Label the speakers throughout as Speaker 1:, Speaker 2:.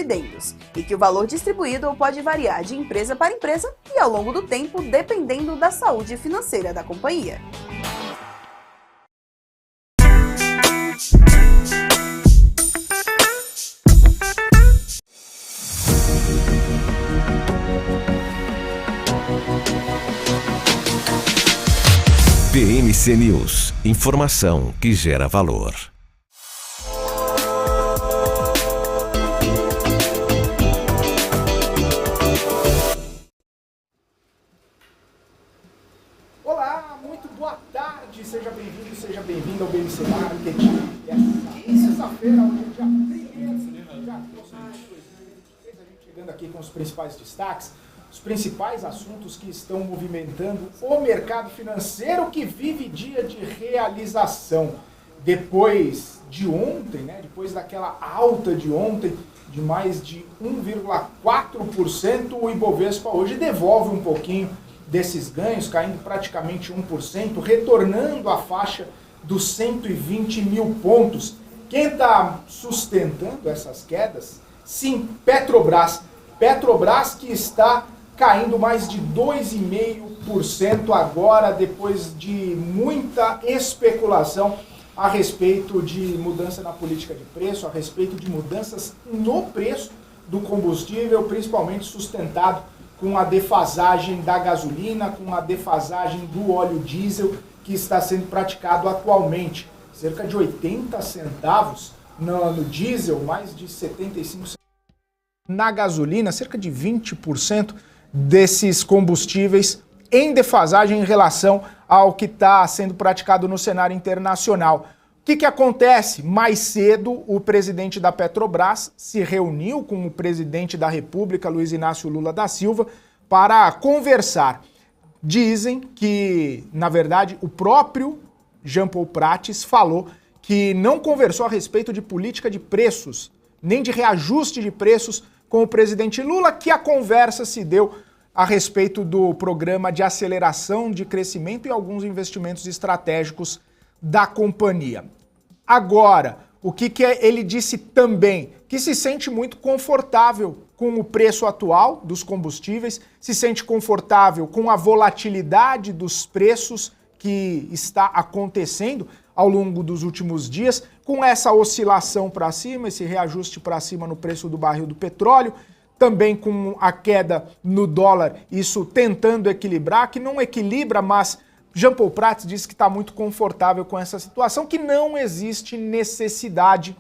Speaker 1: dividendos e que o valor distribuído pode variar de empresa para empresa e ao longo do tempo, dependendo da saúde financeira da companhia.
Speaker 2: PMC News, informação que gera valor.
Speaker 3: Olá, muito boa tarde, seja bem-vindo ao BMC Marketing. Essa sexta-feira, hoje é dia 1º, já a gente chegando aqui com os principais destaques. Os principais assuntos que estão movimentando o mercado financeiro que vive dia de realização. Depois de ontem, depois daquela alta de ontem de mais de 1,4%, o Ibovespa hoje devolve um pouquinho desses ganhos, caindo praticamente 1%, retornando à faixa dos 120 mil pontos. Quem está sustentando essas quedas? Sim, Petrobras. Petrobras que está caindo mais de 2,5% agora, depois de muita especulação a respeito de mudança na política de preço, a respeito de mudanças no preço do combustível, principalmente sustentado com a defasagem da gasolina, com a defasagem do óleo diesel que está sendo praticado atualmente. Cerca de 80 centavos no diesel, mais de 75 centavos na gasolina, cerca de 20% desses combustíveis em defasagem em relação ao que está sendo praticado no cenário internacional. O que acontece? Mais cedo, o presidente da Petrobras se reuniu com o presidente da República, Luiz Inácio Lula da Silva, para conversar. Dizem que, na verdade, o próprio Jean Paul Prats falou que não conversou a respeito de política de preços, nem de reajuste de preços com o presidente Lula, que a conversa se deu a respeito do programa de aceleração de crescimento e alguns investimentos estratégicos da companhia. Agora, o que ele disse também? Que se sente muito confortável com o preço atual dos combustíveis, se sente confortável com a volatilidade dos preços que está acontecendo ao longo dos últimos dias, com essa oscilação para cima, esse reajuste para cima no preço do barril do petróleo, também com a queda no dólar, isso tentando equilibrar, que não equilibra, mas Jean Paul Prats disse que está muito confortável com essa situação, que não existe necessidade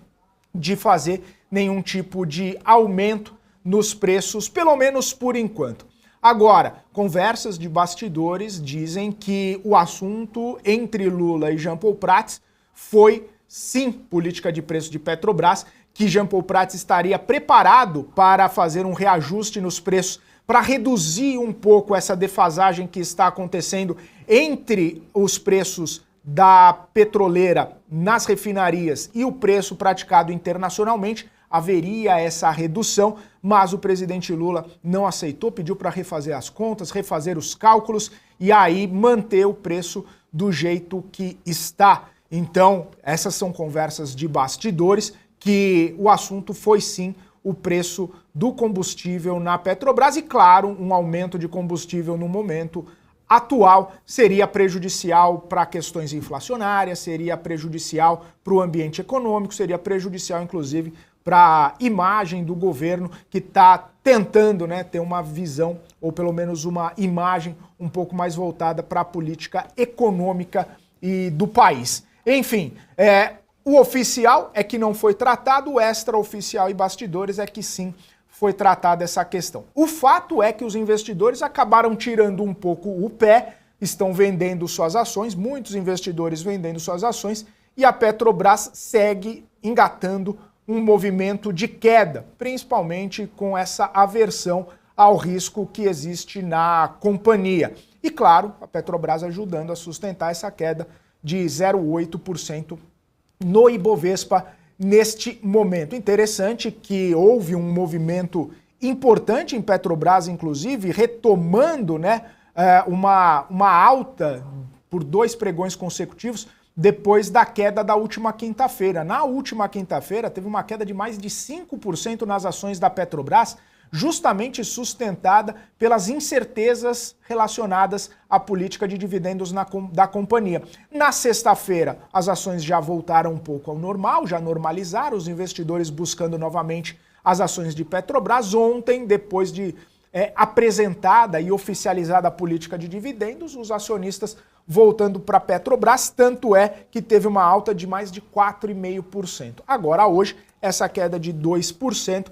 Speaker 3: de fazer nenhum tipo de aumento nos preços, pelo menos por enquanto. Agora, conversas de bastidores dizem que o assunto entre Lula e Jean Paul Prats foi, sim, política de preço de Petrobras, que Jean Paul Prats estaria preparado para fazer um reajuste nos preços para reduzir um pouco essa defasagem que está acontecendo entre os preços da petroleira nas refinarias e o preço praticado internacionalmente. Haveria essa redução, mas o presidente Lula não aceitou, pediu para refazer as contas, refazer os cálculos e aí manter o preço do jeito que está. Então, essas são conversas de bastidores, que o assunto foi sim o preço do combustível na Petrobras e, claro, um aumento de combustível no momento atual seria prejudicial para questões inflacionárias, seria prejudicial para o ambiente econômico, seria prejudicial, inclusive, para a imagem do governo que está tentando ter uma visão, ou pelo menos uma imagem um pouco mais voltada para a política econômica e do país. Enfim, o oficial é que não foi tratado, o extraoficial e bastidores é que sim foi tratada essa questão. O fato é que os investidores acabaram tirando um pouco o pé, estão vendendo suas ações, muitos investidores vendendo suas ações, e a Petrobras segue engatando um movimento de queda, principalmente com essa aversão ao risco que existe na companhia. E claro, a Petrobras ajudando a sustentar essa queda de 0,8% no Ibovespa neste momento. Interessante que houve um movimento importante em Petrobras, inclusive, retomando uma alta por 2 pregões consecutivos depois da queda da última quinta-feira. Na última quinta-feira, teve uma queda de mais de 5% nas ações da Petrobras, justamente sustentada pelas incertezas relacionadas à política de dividendos da companhia. Na sexta-feira, as ações já voltaram um pouco ao normal, já normalizaram, os investidores buscando novamente as ações de Petrobras. Ontem, depois de apresentada e oficializada a política de dividendos, os acionistas voltando para a Petrobras, tanto é que teve uma alta de mais de 4,5%. Agora, hoje, essa queda de 2%,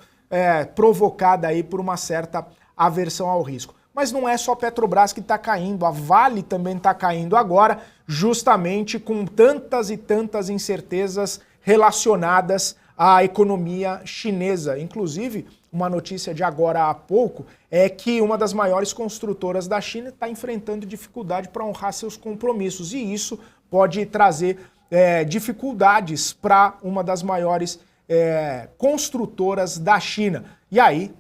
Speaker 3: provocada aí por uma certa aversão ao risco. Mas não é só a Petrobras que está caindo, a Vale também está caindo agora, justamente com tantas e tantas incertezas relacionadas à economia chinesa. Inclusive, uma notícia de agora há pouco é que uma das maiores construtoras da China está enfrentando dificuldade para honrar seus compromissos, e isso pode trazer dificuldades para uma das maiores construtoras da China. E aí,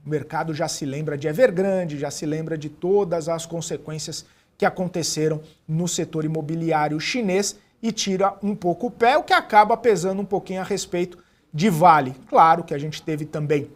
Speaker 3: o mercado já se lembra de Evergrande, já se lembra de todas as consequências que aconteceram no setor imobiliário chinês e tira um pouco o pé, o que acaba pesando um pouquinho a respeito de Vale. Claro que a gente teve também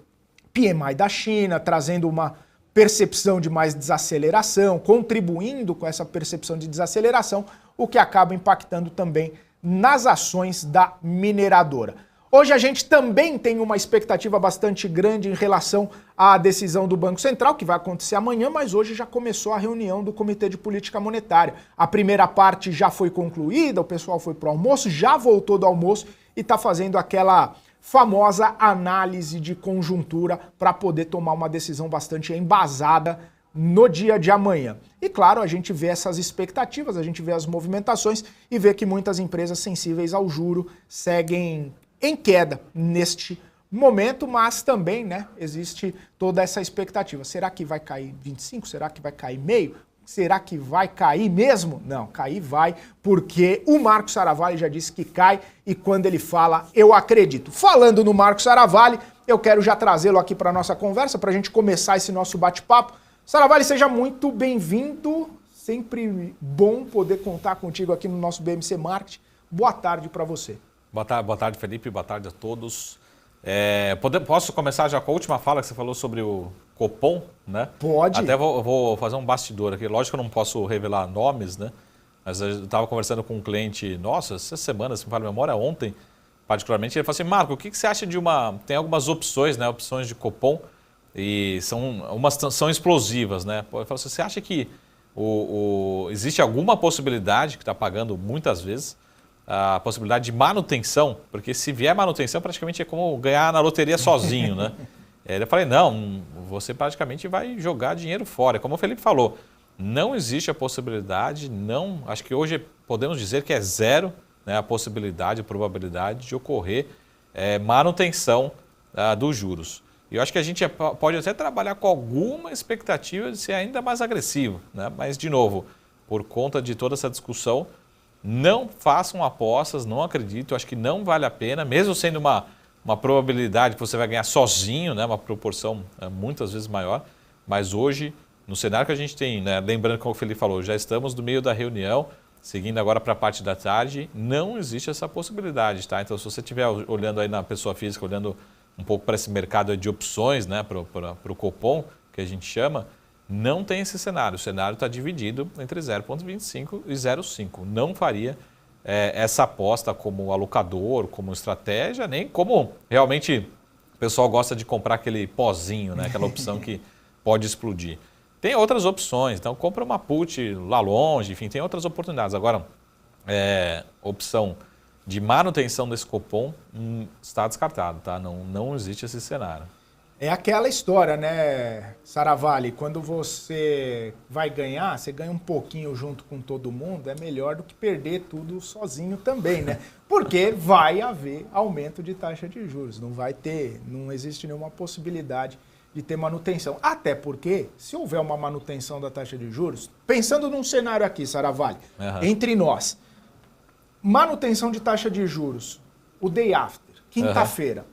Speaker 3: PMI da China, trazendo uma percepção de mais desaceleração, contribuindo com essa percepção de desaceleração, o que acaba impactando também nas ações da mineradora. Hoje a gente também tem uma expectativa bastante grande em relação à decisão do Banco Central, que vai acontecer amanhã, mas hoje já começou a reunião do Comitê de Política Monetária. A primeira parte já foi concluída, o pessoal foi para o almoço, já voltou do almoço e está fazendo aquela famosa análise de conjuntura para poder tomar uma decisão bastante embasada no dia de amanhã. E claro, a gente vê essas expectativas, a gente vê as movimentações e vê que muitas empresas sensíveis ao juro seguem em queda neste momento, mas também, né, existe toda essa expectativa. Será que vai cair 25? Será que vai cair meio? Será que vai cair mesmo? Não, cair vai, porque o Marco Saravalli já disse que cai e quando ele fala, eu acredito. Falando no Marco Saravalli, eu quero já trazê-lo aqui para a nossa conversa, para a gente começar esse nosso bate-papo. Saravalli, seja muito bem-vindo. Sempre bom poder contar contigo aqui no nosso BMC Marketing. Boa tarde para você.
Speaker 4: Boa tarde, Felipe. Boa tarde a todos. Posso começar já com a última fala que você falou sobre o Copom, né?
Speaker 3: Pode.
Speaker 4: Até vou fazer um bastidor aqui. Lógico que eu não posso revelar nomes, né? Mas eu estava conversando com um cliente, nossa, essa semana, se me fala a memória, ontem, particularmente, ele falou assim, Marco, o que você acha de tem algumas opções, né? Opções de Copom, e são explosivas, né? Ele falou assim, você acha que existe alguma possibilidade, que está pagando muitas vezes, a possibilidade de manutenção, porque se vier manutenção praticamente é como ganhar na loteria sozinho, né? Eu falei, não, você praticamente vai jogar dinheiro fora. Como o Felipe falou, não existe a possibilidade, acho que hoje podemos dizer que é zero, né, a possibilidade, a probabilidade de ocorrer manutenção dos juros. E eu acho que a gente pode até trabalhar com alguma expectativa de ser ainda mais agressivo, né? Mas, de novo, por conta de toda essa discussão, não façam apostas, não acredito, acho que não vale a pena, mesmo sendo uma probabilidade que você vai ganhar sozinho, né, uma proporção muitas vezes maior, mas hoje, no cenário que a gente tem, né, lembrando como o Felipe falou, já estamos no meio da reunião, seguindo agora para a parte da tarde, não existe essa possibilidade, tá? Então, se você estiver olhando aí na pessoa física, olhando um pouco para esse mercado de opções, né, para o Copom, que a gente chama, não tem esse cenário. O cenário está dividido entre 0,25 e 0,5. Não faria essa aposta como alocador, como estratégia, nem como realmente o pessoal gosta de comprar aquele pozinho, né? Aquela opção que pode explodir. Tem outras opções, então compra uma put lá longe, enfim, tem outras oportunidades. Agora, opção de manutenção desse Copom está descartado, tá? Não existe esse cenário.
Speaker 3: É aquela história, né, Saravalli? Quando você vai ganhar, você ganha um pouquinho junto com todo mundo, é melhor do que perder tudo sozinho também, né? Porque vai haver aumento de taxa de juros, não existe nenhuma possibilidade de ter manutenção. Até porque, se houver uma manutenção da taxa de juros, pensando num cenário aqui, Saravalli, entre nós, manutenção de taxa de juros, o day after, quinta-feira,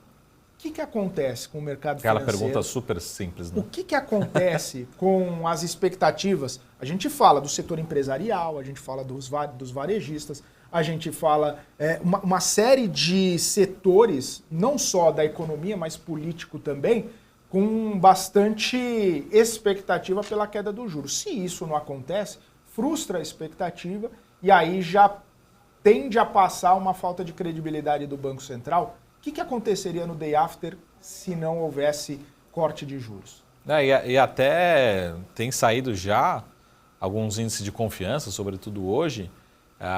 Speaker 3: o que acontece com o mercado financeiro?
Speaker 4: Aquela pergunta super simples, né?
Speaker 3: O que acontece com as expectativas? A gente fala do setor empresarial, a gente fala dos varejistas, a gente fala uma série de setores, não só da economia, mas político também, com bastante expectativa pela queda do juros. Se isso não acontece, frustra a expectativa e aí já tende a passar uma falta de credibilidade do Banco Central. O que aconteceria no day after se não houvesse corte de juros?
Speaker 4: E até tem saído já alguns índices de confiança, sobretudo hoje,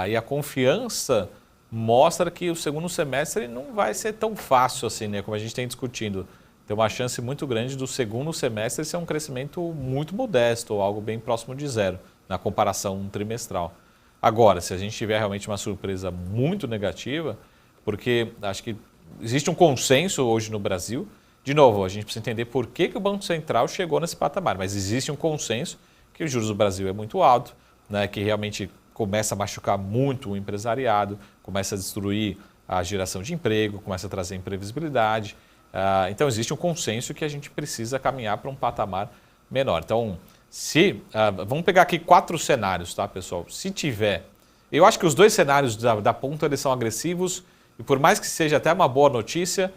Speaker 4: e a confiança mostra que o segundo semestre não vai ser tão fácil assim, né? Como a gente tem discutindo. Tem uma chance muito grande do segundo semestre ser um crescimento muito modesto, ou algo bem próximo de zero, na comparação trimestral. Agora, se a gente tiver realmente uma surpresa muito negativa, porque acho que existe um consenso hoje no Brasil, de novo, a gente precisa entender por que o Banco Central chegou nesse patamar, mas existe um consenso que os juros do Brasil é muito alto, né, que realmente começa a machucar muito o empresariado, começa a destruir a geração de emprego, começa a trazer imprevisibilidade. Então, existe um consenso que a gente precisa caminhar para um patamar menor. Então, vamos pegar aqui 4 cenários, tá, pessoal? Se tiver... Eu acho que os 2 cenários da ponta eles são agressivos e por mais que seja até uma boa notícia,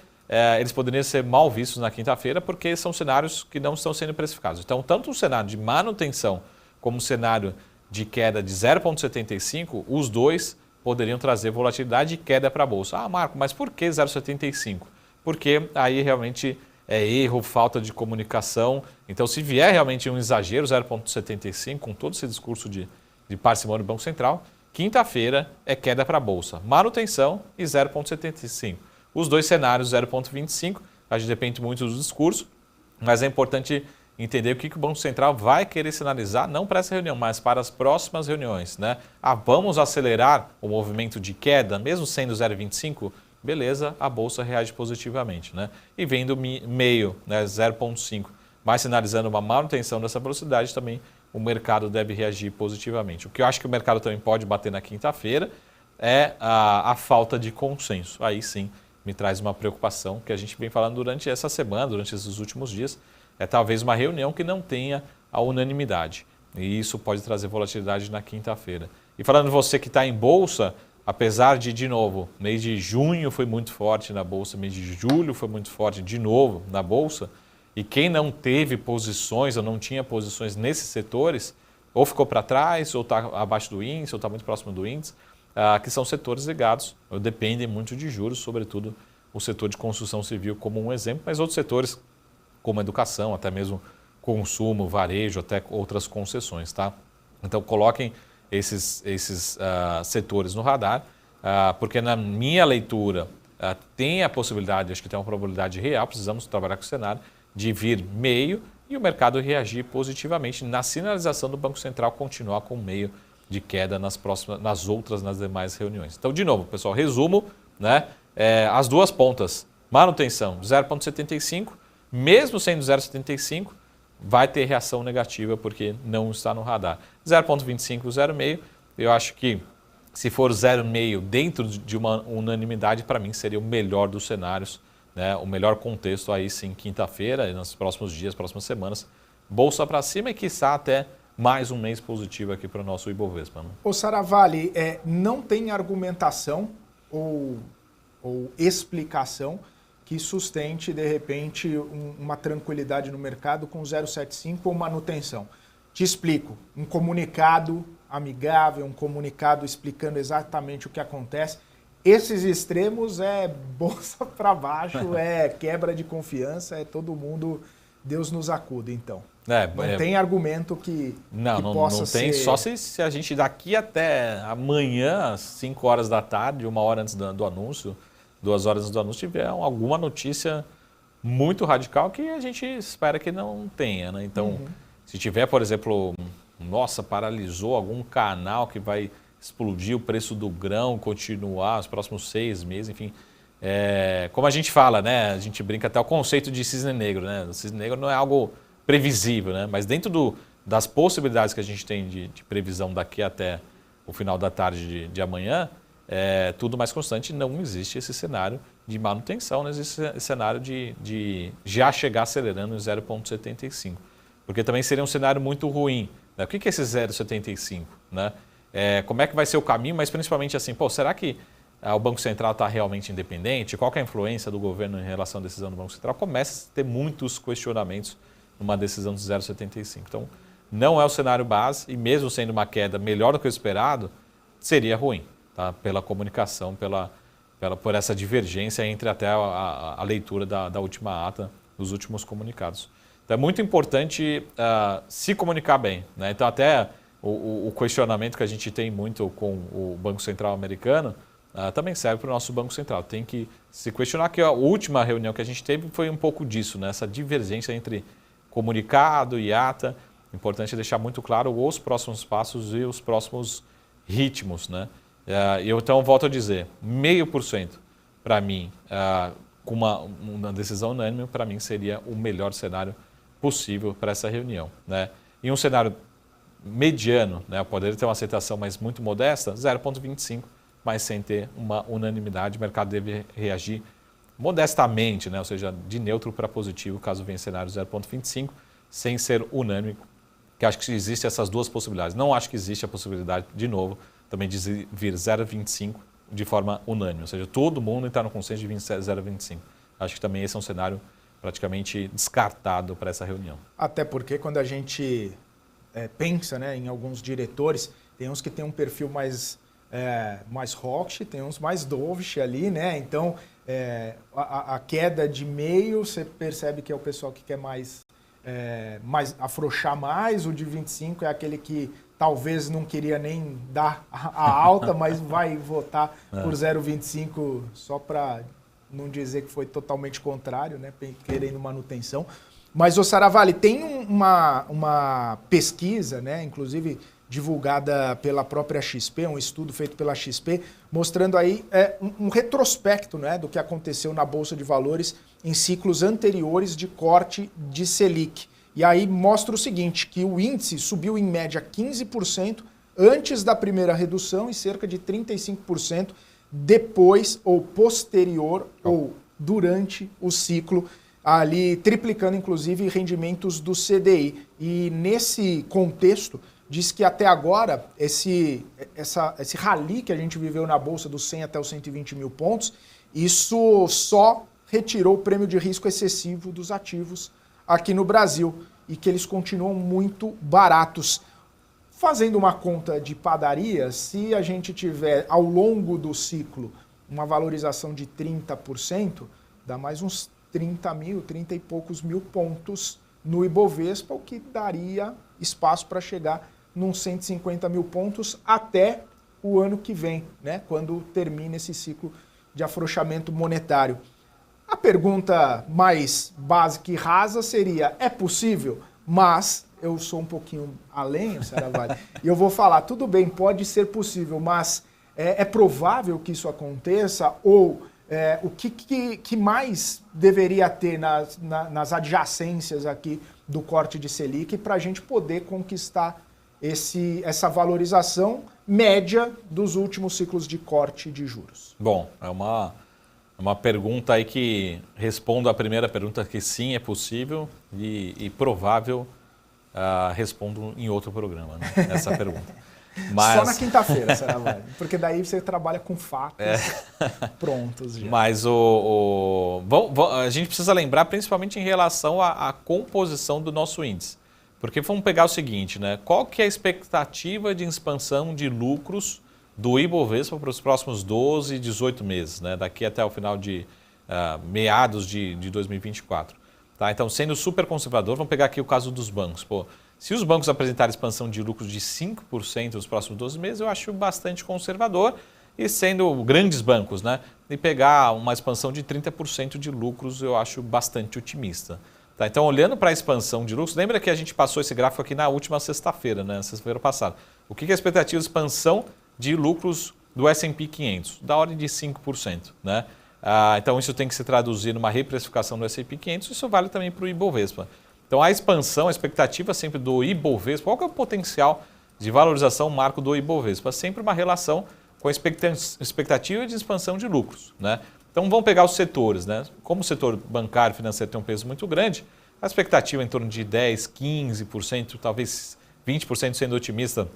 Speaker 4: eles poderiam ser mal vistos na quinta-feira porque são cenários que não estão sendo precificados. Então, tanto o cenário de manutenção como o cenário de queda de 0,75, os dois poderiam trazer volatilidade e queda para a Bolsa. Ah, Marco, mas por que 0,75? Porque aí realmente é erro, falta de comunicação. Então, se vier realmente um exagero, 0,75, com todo esse discurso de parcimônia do Banco Central, quinta-feira é queda para a Bolsa. Manutenção e 0,75. Os 2 cenários, 0,25, a gente depende muito do discurso, mas é importante entender o que o Banco Central vai querer sinalizar, não para essa reunião, mas para as próximas reuniões, né? Vamos acelerar o movimento de queda, mesmo sendo 0,25? Beleza, a Bolsa reage positivamente, né? E vendo meio, né, 0,5, mas sinalizando uma manutenção dessa velocidade, também o mercado deve reagir positivamente. O que eu acho que o mercado também pode bater na quinta-feira é a falta de consenso. Aí sim me traz uma preocupação que a gente vem falando durante essa semana, durante esses últimos dias, é talvez uma reunião que não tenha a unanimidade. E isso pode trazer volatilidade na quinta-feira. E falando você que está em Bolsa, apesar de novo, mês de junho foi muito forte na Bolsa, mês de julho foi muito forte de novo na Bolsa, e quem não teve posições ou não tinha posições nesses setores, ou ficou para trás, ou está abaixo do índice, ou está muito próximo do índice, que são setores ligados, ou dependem muito de juros, sobretudo o setor de construção civil como um exemplo, mas outros setores como educação, até mesmo consumo, varejo, até outras concessões, tá? Então coloquem esses setores no radar, porque na minha leitura tem a possibilidade, acho que tem uma probabilidade real, precisamos trabalhar com o cenário, de vir meio e o mercado reagir positivamente na sinalização do Banco Central continuar com meio de queda nas demais reuniões. Então, de novo, pessoal, resumo, né? As duas pontas, manutenção 0,75, mesmo sendo 0,75, vai ter reação negativa porque não está no radar. 0,25, 0,5, eu acho que se for 0,5 dentro de uma unanimidade, para mim seria o melhor dos cenários, né? O melhor contexto aí sim, quinta-feira, nos próximos dias, próximas semanas, bolsa para cima e quiçá até mais um mês positivo aqui para o nosso Ibovespa. Né?
Speaker 3: Ô Saravalli, não tem argumentação ou explicação que sustente, de repente, uma tranquilidade no mercado com 0,75 ou manutenção. Te explico, um comunicado amigável, um comunicado explicando exatamente o que acontece. Esses extremos é bolsa para baixo, é quebra de confiança, é todo mundo, Deus nos acuda, então. Não tem argumento que possa ser...
Speaker 4: Não tem, só se a gente daqui até amanhã, às 5 horas da tarde, 1 hora antes do anúncio, 2 horas antes do anúncio, tiver alguma notícia muito radical que a gente espera que não tenha, né? Então, se tiver, por exemplo, paralisou algum canal que vai explodir o preço do grão, continuar os próximos 6 meses, enfim... como a gente fala, né? A gente brinca até o conceito de cisne negro, né? O cisne negro não é algo previsível, né? Mas dentro das possibilidades que a gente tem de previsão daqui até o final da tarde de amanhã, tudo mais constante, não existe esse cenário de manutenção, não existe esse cenário de já chegar acelerando em 0,75. Porque também seria um cenário muito ruim. Né? O que é esse 0,75? Né? como é que vai ser o caminho, mas principalmente assim, será que o Banco Central está realmente independente? Qual que é a influência do governo em relação à decisão do Banco Central? Começa a ter muitos questionamentos numa decisão de 0,75. Então, não é o cenário base e mesmo sendo uma queda melhor do que o esperado, seria ruim, tá? Pela comunicação, por essa divergência entre até a leitura da última ata, dos últimos comunicados. Então, é muito importante se comunicar bem, né? Então, até o questionamento que a gente tem muito com o Banco Central americano também serve para o nosso Banco Central. Tem que se questionar, que a última reunião que a gente teve foi um pouco disso, né? Essa divergência entre comunicado e ata. Importante deixar muito claro os próximos passos e os próximos ritmos, né? Eu então volto a dizer, 0,5% para mim, com uma decisão unânime, para mim seria o melhor cenário possível para essa reunião, né? E um cenário mediano, né, poderia ter uma aceitação, mas muito modesta, 0,25%, mas sem ter uma unanimidade. O mercado deve reagir modestamente, né, ou seja, de neutro para positivo, caso venha cenário 0,25%, sem ser unânime, que acho que existem essas duas possibilidades. Não acho que existe a possibilidade, de novo, também de vir 0,25% de forma unânime, ou seja, todo mundo está no consenso de vir 0,25%. Acho que também esse é um cenário praticamente descartado para essa reunião.
Speaker 3: Até porque quando a gente pensa, né, em alguns diretores, tem uns que tem um perfil mais hawkish, tem uns mais dovish ali, né? Então, a queda de meio, você percebe que é o pessoal que quer mais afrouxar mais. O de 25 é aquele que talvez não queria nem dar a alta, mas vai votar por 0,25 só para não dizer que foi totalmente contrário, né? Querendo manutenção. Mas, ô Saravalli, tem uma pesquisa, né, inclusive divulgada pela própria XP, um estudo feito pela XP, mostrando aí um retrospecto, né, do que aconteceu na Bolsa de Valores em ciclos anteriores de corte de Selic. E aí mostra o seguinte, que o índice subiu em média 15% antes da primeira redução e cerca de 35% depois ou posterior ou durante o ciclo, ali triplicando inclusive rendimentos do CDI. E nesse contexto, diz que até agora esse rally que a gente viveu na Bolsa dos 100 até os 120 mil pontos, isso só retirou o prêmio de risco excessivo dos ativos aqui no Brasil e que eles continuam muito baratos. Fazendo uma conta de padaria, se a gente tiver ao longo do ciclo uma valorização de 30%, dá mais uns 30 e poucos mil pontos no Ibovespa, o que daria espaço para chegar nos 150 mil pontos até o ano que vem, né, quando termina esse ciclo de afrouxamento monetário. A pergunta mais básica e rasa seria, é possível? Mas eu sou um pouquinho além, Saravalli, e eu vou falar, tudo bem, pode ser possível, mas é provável que isso aconteça? Ou o que mais deveria ter nas adjacências aqui do corte de Selic para a gente poder conquistar essa valorização média dos últimos ciclos de corte de juros?
Speaker 4: Bom, é uma pergunta aí que respondo à primeira pergunta, que sim, é possível, e provável, respondo em outro programa, né, essa pergunta. Mas...
Speaker 3: Só na quinta-feira, Saravalli, porque daí você trabalha com fatos prontos já.
Speaker 4: Mas a gente precisa lembrar, principalmente em relação à composição do nosso índice. Porque vamos pegar o seguinte, né? Qual que é a expectativa de expansão de lucros do Ibovespa para os próximos 12, 18 meses, né? Daqui até o final de meados de 2024. Tá? Então, sendo super conservador, vamos pegar aqui o caso dos bancos. Se os bancos apresentarem expansão de lucros de 5% nos próximos 12 meses, eu acho bastante conservador. E sendo grandes bancos, né? E pegar uma expansão de 30% de lucros, eu acho bastante otimista. Tá, então, olhando para a expansão de lucros, lembra que a gente passou esse gráfico aqui na última sexta-feira, né? Sexta-feira passada. O que é a expectativa de expansão de lucros do S&P 500? Da ordem de 5%. Né? Então, isso tem que se traduzir numa reprecificação do S&P 500, isso vale também para o Ibovespa. Então, a expansão, a expectativa sempre do Ibovespa, qual que é o potencial de valorização marco do Ibovespa? Sempre uma relação com a expectativa de expansão de lucros. Né? Então, vamos pegar os setores, né? Como o setor bancário e financeiro tem um peso muito grande, a expectativa é em torno de 10%, 15%, talvez 20% sendo otimista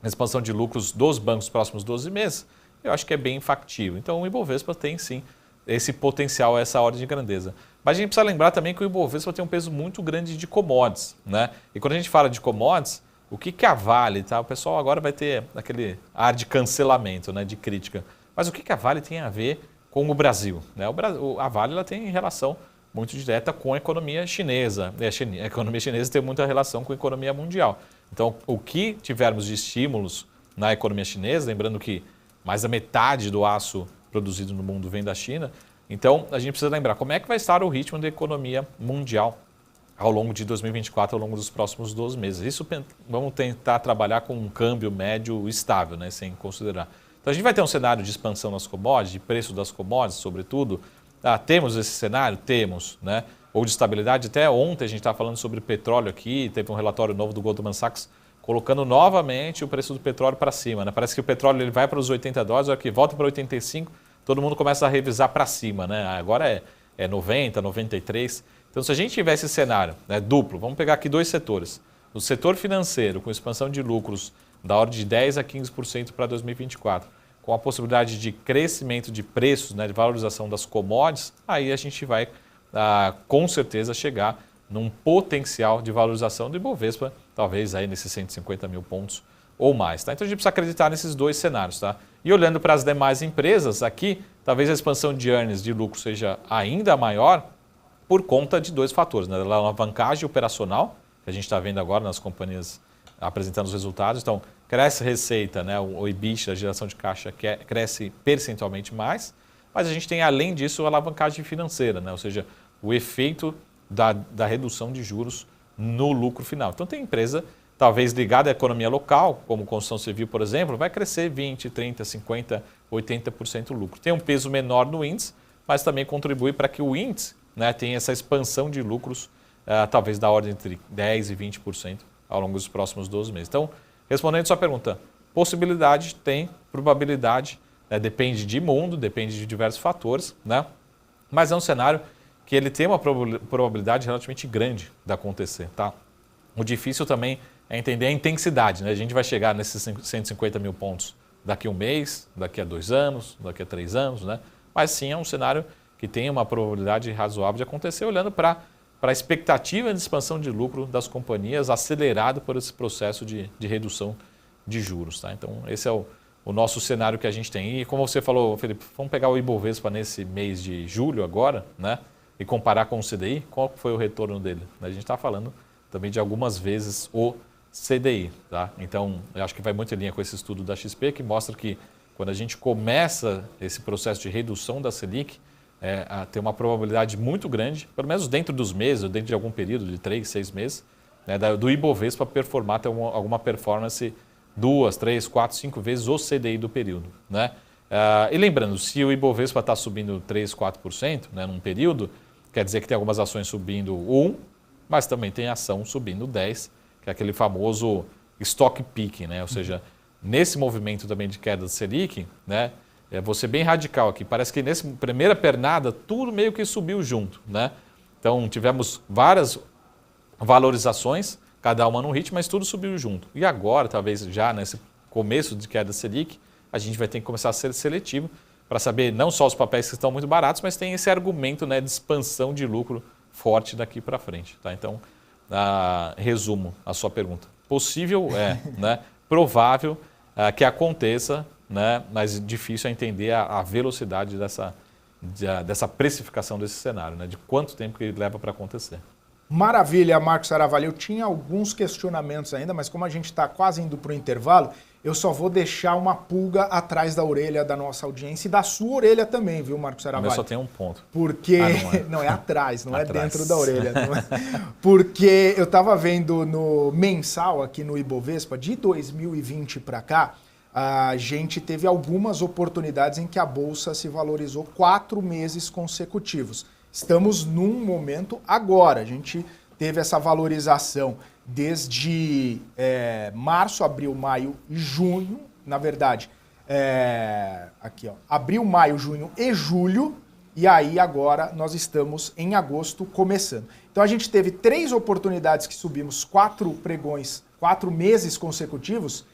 Speaker 4: expansão de lucros dos bancos nos próximos 12 meses, eu acho que é bem factível. Então o Ibovespa tem sim esse potencial, essa ordem de grandeza. Mas a gente precisa lembrar também que o Ibovespa tem um peso muito grande de commodities, né? E quando a gente fala de commodities, o que a Vale, tá? O pessoal agora vai ter aquele ar de cancelamento, né? De crítica. Mas o que a Vale tem a ver com o Brasil, né? A Vale ela tem relação muito direta com a economia chinesa. A economia chinesa tem muita relação com a economia mundial. Então, o que tivermos de estímulos na economia chinesa, lembrando que mais da metade do aço produzido no mundo vem da China, então a gente precisa lembrar como é que vai estar o ritmo da economia mundial ao longo de 2024, ao longo dos próximos 12 meses. Isso vamos tentar trabalhar com um câmbio médio estável, né, sem considerar. Então a gente vai ter um cenário de expansão das commodities, de preço das commodities, sobretudo. Temos esse cenário? Temos, né? Ou de estabilidade. Até ontem a gente estava falando sobre petróleo aqui, teve um relatório novo do Goldman Sachs colocando novamente o preço do petróleo para cima, né? Parece que o petróleo ele vai para os $80, aqui volta para 85, todo mundo começa a revisar para cima, né? Agora é 90, 93. Então se a gente tiver esse cenário, né, duplo, vamos pegar aqui dois setores. No setor financeiro, com expansão de lucros da ordem de 10% a 15% para 2024, com a possibilidade de crescimento de preços, né, de valorização das commodities, aí a gente vai com certeza chegar num potencial de valorização do Ibovespa, talvez aí nesses 150 mil pontos ou mais. Tá? Então a gente precisa acreditar nesses dois cenários. Tá? E olhando para as demais empresas, aqui talvez a expansão de earnings de lucro seja ainda maior por conta de dois fatores, né? A alavancagem operacional, que a gente está vendo agora nas companhias apresentando os resultados. Então, cresce receita, né? O EBITDA, a geração de caixa, cresce percentualmente mais, mas a gente tem, além disso, a alavancagem financeira, né? Ou seja, o efeito da redução de juros no lucro final. Então, tem empresa, talvez ligada à economia local, como construção civil, por exemplo, vai crescer 20%, 30%, 50%, 80% o lucro. Tem um peso menor no índice, mas também contribui para que o índice, né, tenha essa expansão de lucros, talvez da ordem entre 10% e 20% ao longo dos próximos 12 meses. Então, respondendo a sua pergunta, possibilidade tem, probabilidade, né, depende de mundo, depende de diversos fatores, né, mas é um cenário que ele tem uma probabilidade relativamente grande de acontecer. Tá? O difícil também é entender a intensidade. Né? A gente vai chegar nesses 150 mil pontos daqui a um mês, daqui a 2 anos, daqui a 3 anos, né? Mas sim é um cenário que tem uma probabilidade razoável de acontecer, olhando para a expectativa de expansão de lucro das companhias acelerado por esse processo de redução de juros. Tá? Então, esse é o nosso cenário que a gente tem. E como você falou, Felipe, vamos pegar o Ibovespa nesse mês de julho agora, né? E comparar com o CDI, qual foi o retorno dele? A gente está falando também de algumas vezes o CDI. Tá? Então, eu acho que vai muito em linha com esse estudo da XP, que mostra que quando a gente começa esse processo de redução da Selic, tem uma probabilidade muito grande, pelo menos dentro dos meses, ou dentro de algum período de 3, 6 meses, né, do Ibovespa performar, ter alguma performance 2, 3, 4, 5 vezes o CDI do período. Né? E lembrando, se o Ibovespa está subindo 3, 4%, né, num período, quer dizer que tem algumas ações subindo 1%, mas também tem ação subindo 10%, que é aquele famoso stock picking, né? Ou seja, nesse movimento também de queda da Selic, né? Vou ser bem radical aqui, parece que nessa primeira pernada tudo meio que subiu junto. Né? Então tivemos várias valorizações, cada uma num ritmo, mas tudo subiu junto. E agora, talvez já nesse começo de queda da Selic, a gente vai ter que começar a ser seletivo para saber não só os papéis que estão muito baratos, mas tem esse argumento, né, de expansão de lucro forte daqui para frente. Tá? Então, resumo a sua pergunta. Possível né? Provável que aconteça, né? Mas difícil é entender a velocidade dessa precificação desse cenário, né? De quanto tempo que ele leva para acontecer.
Speaker 3: Maravilha, Marcos Saravalho. Eu tinha alguns questionamentos ainda, mas como a gente está quase indo para o intervalo, eu só vou deixar uma pulga atrás da orelha da nossa audiência e da sua orelha também, viu, Marcos Saravalho?
Speaker 4: Eu só tenho um ponto.
Speaker 3: Porque... não é atrás, não é dentro da orelha. Não é... Porque eu estava vendo no mensal aqui no Ibovespa, de 2020 para cá, a gente teve algumas oportunidades em que a Bolsa se valorizou 4 meses consecutivos. Estamos num momento agora, a gente teve essa valorização desde março, abril, maio e junho, na verdade, aqui ó, abril, maio, junho e julho, e aí agora nós estamos em agosto começando. Então a gente teve 3 oportunidades que subimos 4 pregões, 4 meses consecutivos,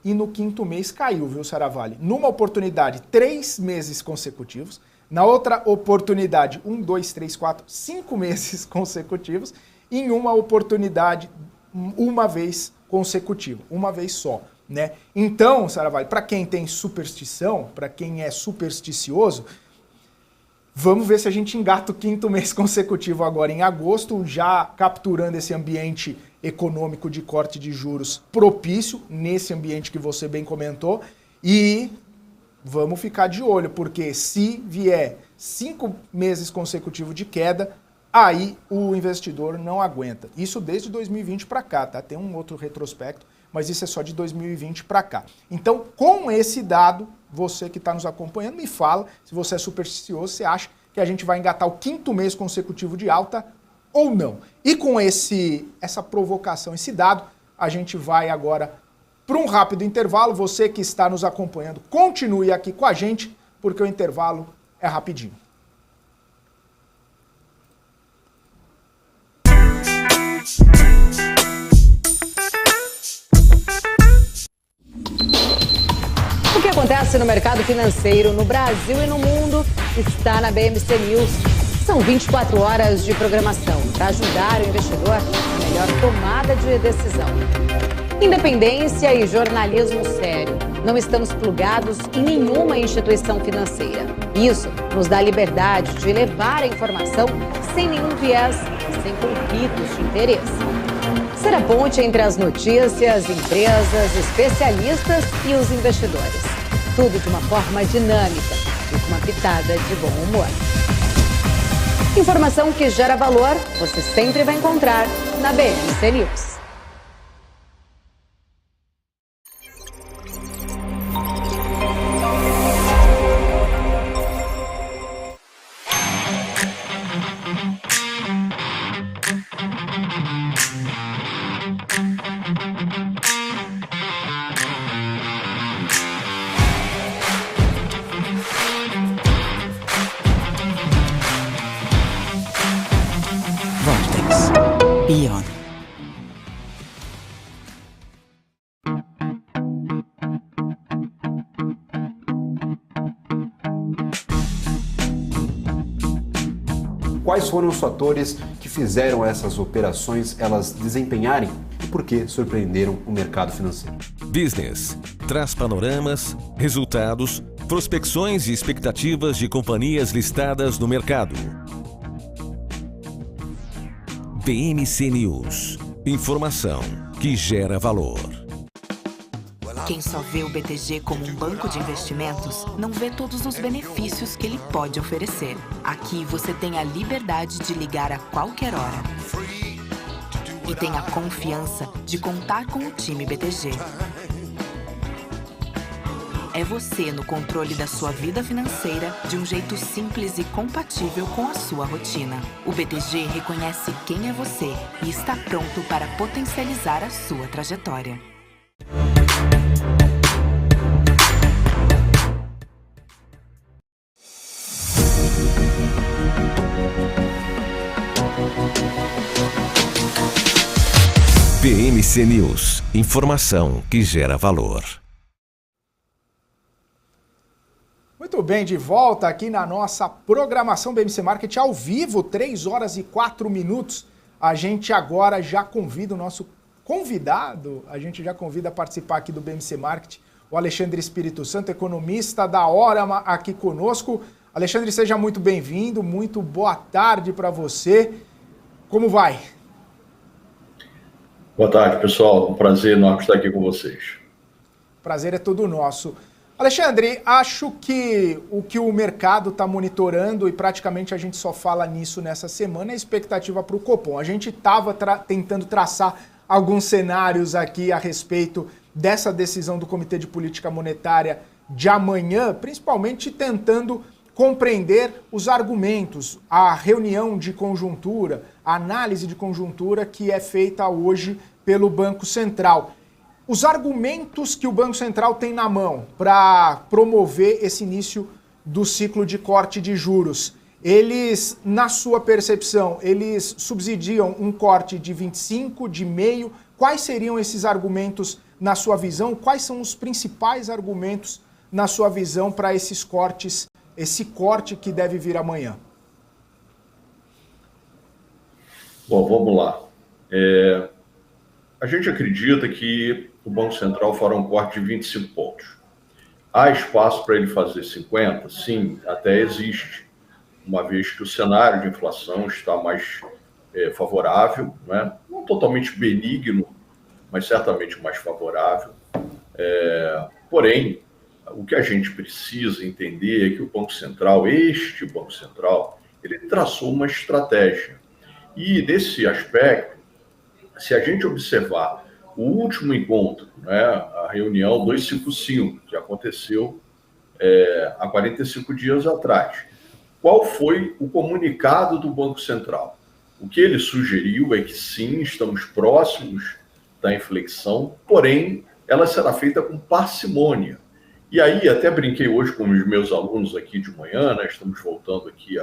Speaker 3: e no quinto mês caiu, viu, Saravalli? Numa oportunidade, 3 meses consecutivos. Na outra oportunidade, 1, 2, 3, 4, 5 meses consecutivos. E em uma oportunidade, uma vez consecutiva, uma vez só, né? Então, Saravalli, para quem tem superstição, para quem é supersticioso, vamos ver se a gente engata o quinto mês consecutivo agora em agosto, já capturando esse ambiente econômico de corte de juros propício, nesse ambiente que você bem comentou, e vamos ficar de olho, porque se vier 5 meses consecutivos de queda, aí o investidor não aguenta. Isso desde 2020 para cá, tá? Tem um outro retrospecto, mas isso é só de 2020 para cá. Então, com esse dado, você que está nos acompanhando, me fala se você é supersticioso, você acha que a gente vai engatar o quinto mês consecutivo de alta ou não. E com essa provocação, esse dado, a gente vai agora para um rápido intervalo. Você que está nos acompanhando, continue aqui com a gente, porque o intervalo é rapidinho.
Speaker 5: O que acontece no mercado financeiro no Brasil e no mundo está na BMC News. São 24 horas de programação para ajudar o investidor na melhor tomada de decisão. Independência e jornalismo sério. Não estamos plugados em nenhuma instituição financeira. Isso nos dá liberdade de levar a informação sem nenhum viés e sem conflitos de interesse. Ser a ponte entre as notícias, empresas, especialistas e os investidores. Tudo de uma forma dinâmica e com uma pitada de bom humor. Informação que gera valor, você sempre vai encontrar na BMC News.
Speaker 6: Beyond.
Speaker 7: Quais foram os fatores que fizeram essas operações elas desempenharem e por que surpreenderam o mercado financeiro?
Speaker 2: Business traz panoramas, resultados, prospecções e expectativas de companhias listadas no mercado. BMC News. Informação que gera valor.
Speaker 8: Quem só vê o BTG como um banco de investimentos, não vê todos os benefícios que ele pode oferecer. Aqui você tem a liberdade de ligar a qualquer hora. E tem a confiança de contar com o time BTG. É você no controle da sua vida financeira de um jeito simples e compatível com a sua rotina. O BTG reconhece quem é você e está pronto para potencializar a sua trajetória.
Speaker 2: BMC News. Informação que gera valor.
Speaker 3: Muito bem, de volta aqui na nossa programação BMC Market ao vivo, 3 horas e 4 minutos. A gente agora já convida o nosso convidado, a gente já convida a participar aqui do BMC Market, o Alexandre Espírito Santo, economista da Orama, aqui conosco. Alexandre, seja muito bem-vindo, muito boa tarde para você. Como vai?
Speaker 9: Boa tarde, pessoal. Um prazer enorme estar aqui com vocês.
Speaker 3: Prazer é todo nosso. Alexandre, acho que o mercado está monitorando, e praticamente a gente só fala nisso nessa semana, é a expectativa para o Copom. A gente estava tentando traçar alguns cenários aqui a respeito dessa decisão do Comitê de Política Monetária de amanhã, principalmente tentando compreender os argumentos, a reunião de conjuntura, a análise de conjuntura que é feita hoje pelo Banco Central. Os argumentos que o Banco Central tem na mão para promover esse início do ciclo de corte de juros, eles, na sua percepção, eles subsidiam um corte de 25, de meio? Quais seriam esses argumentos na sua visão, quais são os principais argumentos, na sua visão, para esses cortes, esse corte que deve vir amanhã?
Speaker 9: Bom, vamos lá. A gente acredita que o Banco Central fará um corte de 25 pontos. Há espaço para ele fazer 50? Sim, até existe, uma vez que o cenário de inflação está mais favorável, né? Não totalmente benigno, mas certamente mais favorável. Porém, o que a gente precisa entender é que o Banco Central, este Banco Central, ele traçou uma estratégia. E, nesse aspecto, se a gente observar o último encontro, né, a reunião 255, que aconteceu há 45 dias atrás, qual foi o comunicado do Banco Central? O que ele sugeriu é que sim, estamos próximos da inflexão, porém, ela será feita com parcimônia. E aí, até brinquei hoje com os meus alunos aqui de manhã, né, estamos voltando aqui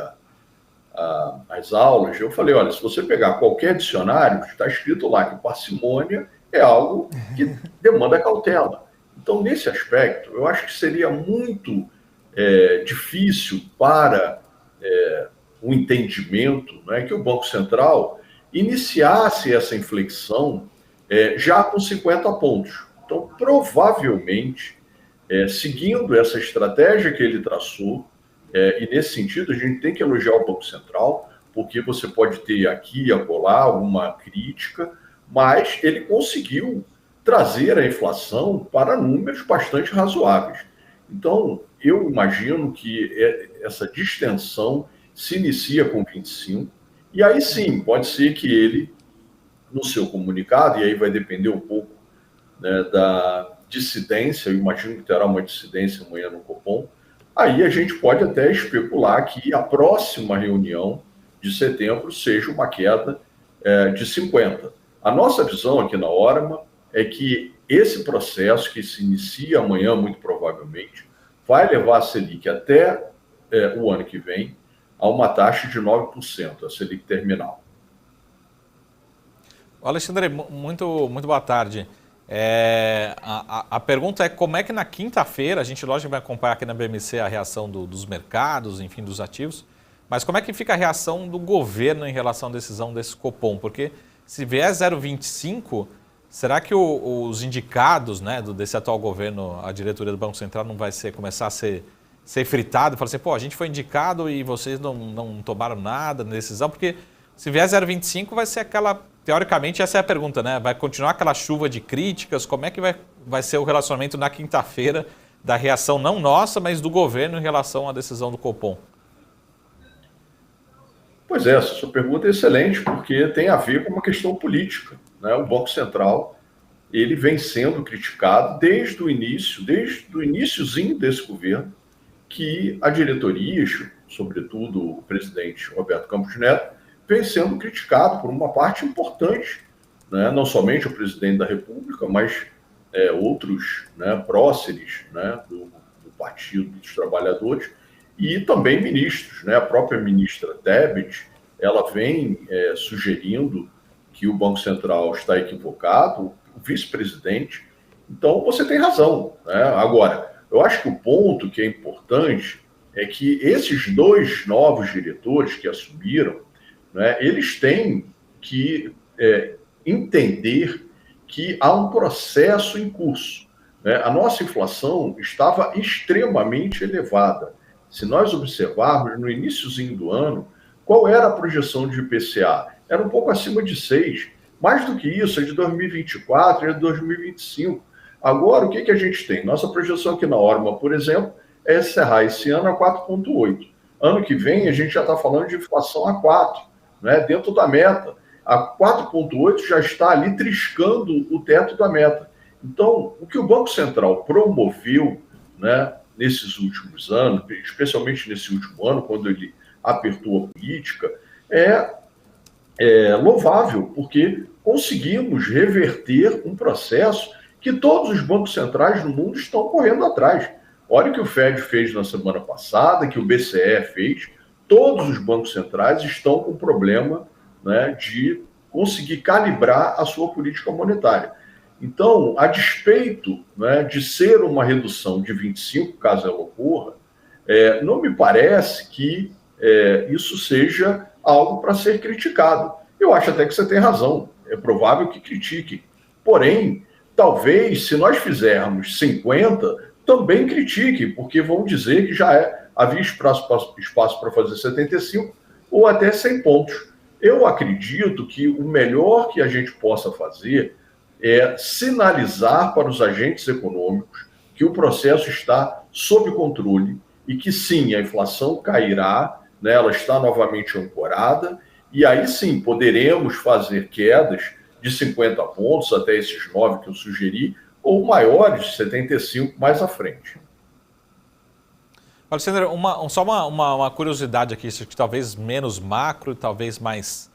Speaker 9: às aulas, eu falei, olha, se você pegar qualquer dicionário, está escrito lá que parcimônia é algo que demanda cautela. Então, nesse aspecto, eu acho que seria muito difícil para o entendimento, né, que o Banco Central iniciasse essa inflexão já com 50 pontos. Então, provavelmente, seguindo essa estratégia que ele traçou, e nesse sentido a gente tem que elogiar o Banco Central, porque você pode ter aqui e acolá alguma crítica, mas ele conseguiu trazer a inflação para números bastante razoáveis. Então, eu imagino que essa distensão se inicia com 25, e aí sim, pode ser que ele, no seu comunicado, e aí vai depender um pouco, né, da dissidência, eu imagino que terá uma dissidência amanhã no Copom, aí a gente pode até especular que a próxima reunião de setembro seja uma queda de 50. A nossa visão aqui na Orama é que esse processo que se inicia amanhã, muito provavelmente, vai levar a Selic até o ano que vem a uma taxa de 9%, a Selic terminal.
Speaker 4: Alexandre, muito boa tarde. A pergunta é como é que na quinta-feira, a gente lógico vai acompanhar aqui na BMC a reação dos mercados, enfim, dos ativos, mas como é que fica a reação do governo em relação à decisão desse Copom? Porque se vier 0,25, será que os indicados, né, desse atual governo, a diretoria do Banco Central não vai começar a ser fritado? Falar assim, pô, a gente foi indicado e vocês não tomaram nada na decisão, porque se vier 0,25 vai ser aquela... Teoricamente, essa é a pergunta, né? Vai continuar aquela chuva de críticas? Como é que vai ser o relacionamento na quinta-feira da reação não nossa, mas do governo em relação à decisão do Copom?
Speaker 9: Pois é, essa sua pergunta é excelente, porque tem a ver com uma questão política, né? O Banco Central, ele vem sendo criticado desde o iniciozinho desse governo, que a diretoria, sobretudo o presidente Roberto Campos Neto, vem sendo criticado por uma parte importante, né? Não somente o presidente da República, mas outros, né, próceres, né, do Partido dos Trabalhadores e também ministros, né? A própria ministra Tebet, ela vem sugerindo que o Banco Central está equivocado, o vice-presidente. Então, você tem razão, né? Agora, eu acho que o ponto que é importante é que esses dois novos diretores que assumiram, né, eles têm que entender que há um processo em curso, né? A nossa inflação estava extremamente elevada. Se nós observarmos no iniciozinho do ano, qual era a projeção de IPCA? Era um pouco acima de 6. Mais do que isso, é de 2024 e é de 2025. Agora, o que a gente tem? Nossa projeção aqui na Orama, por exemplo, é encerrar esse ano a 4,8. Ano que vem, a gente já está falando de inflação a 4. Né, dentro da meta. A 4,8 já está ali triscando o teto da meta. Então, o que o Banco Central promoveu, né, nesses últimos anos, especialmente nesse último ano, quando ele apertou a política, é louvável, porque conseguimos reverter um processo que todos os bancos centrais no mundo estão correndo atrás. Olha o que o Fed fez na semana passada, que o BCE fez. Todos os bancos centrais estão com problema, né, de conseguir calibrar a sua política monetária. Então, a despeito, né, de ser uma redução de 25, caso ela ocorra, não me parece que isso seja algo para ser criticado. Eu acho até que você tem razão, é provável que critique. Porém, talvez, se nós fizermos 50, também critique, porque vão dizer que já havia espaço para fazer 75 ou até 100 pontos. Eu acredito que o melhor que a gente possa fazer é sinalizar para os agentes econômicos que o processo está sob controle e que sim, a inflação cairá, né, ela está novamente ancorada, e aí sim poderemos fazer quedas de 50 pontos até esses 9 que eu sugeri, ou maiores de 75 mais à frente.
Speaker 4: Alexandre, só uma curiosidade aqui, que talvez menos macro, talvez mais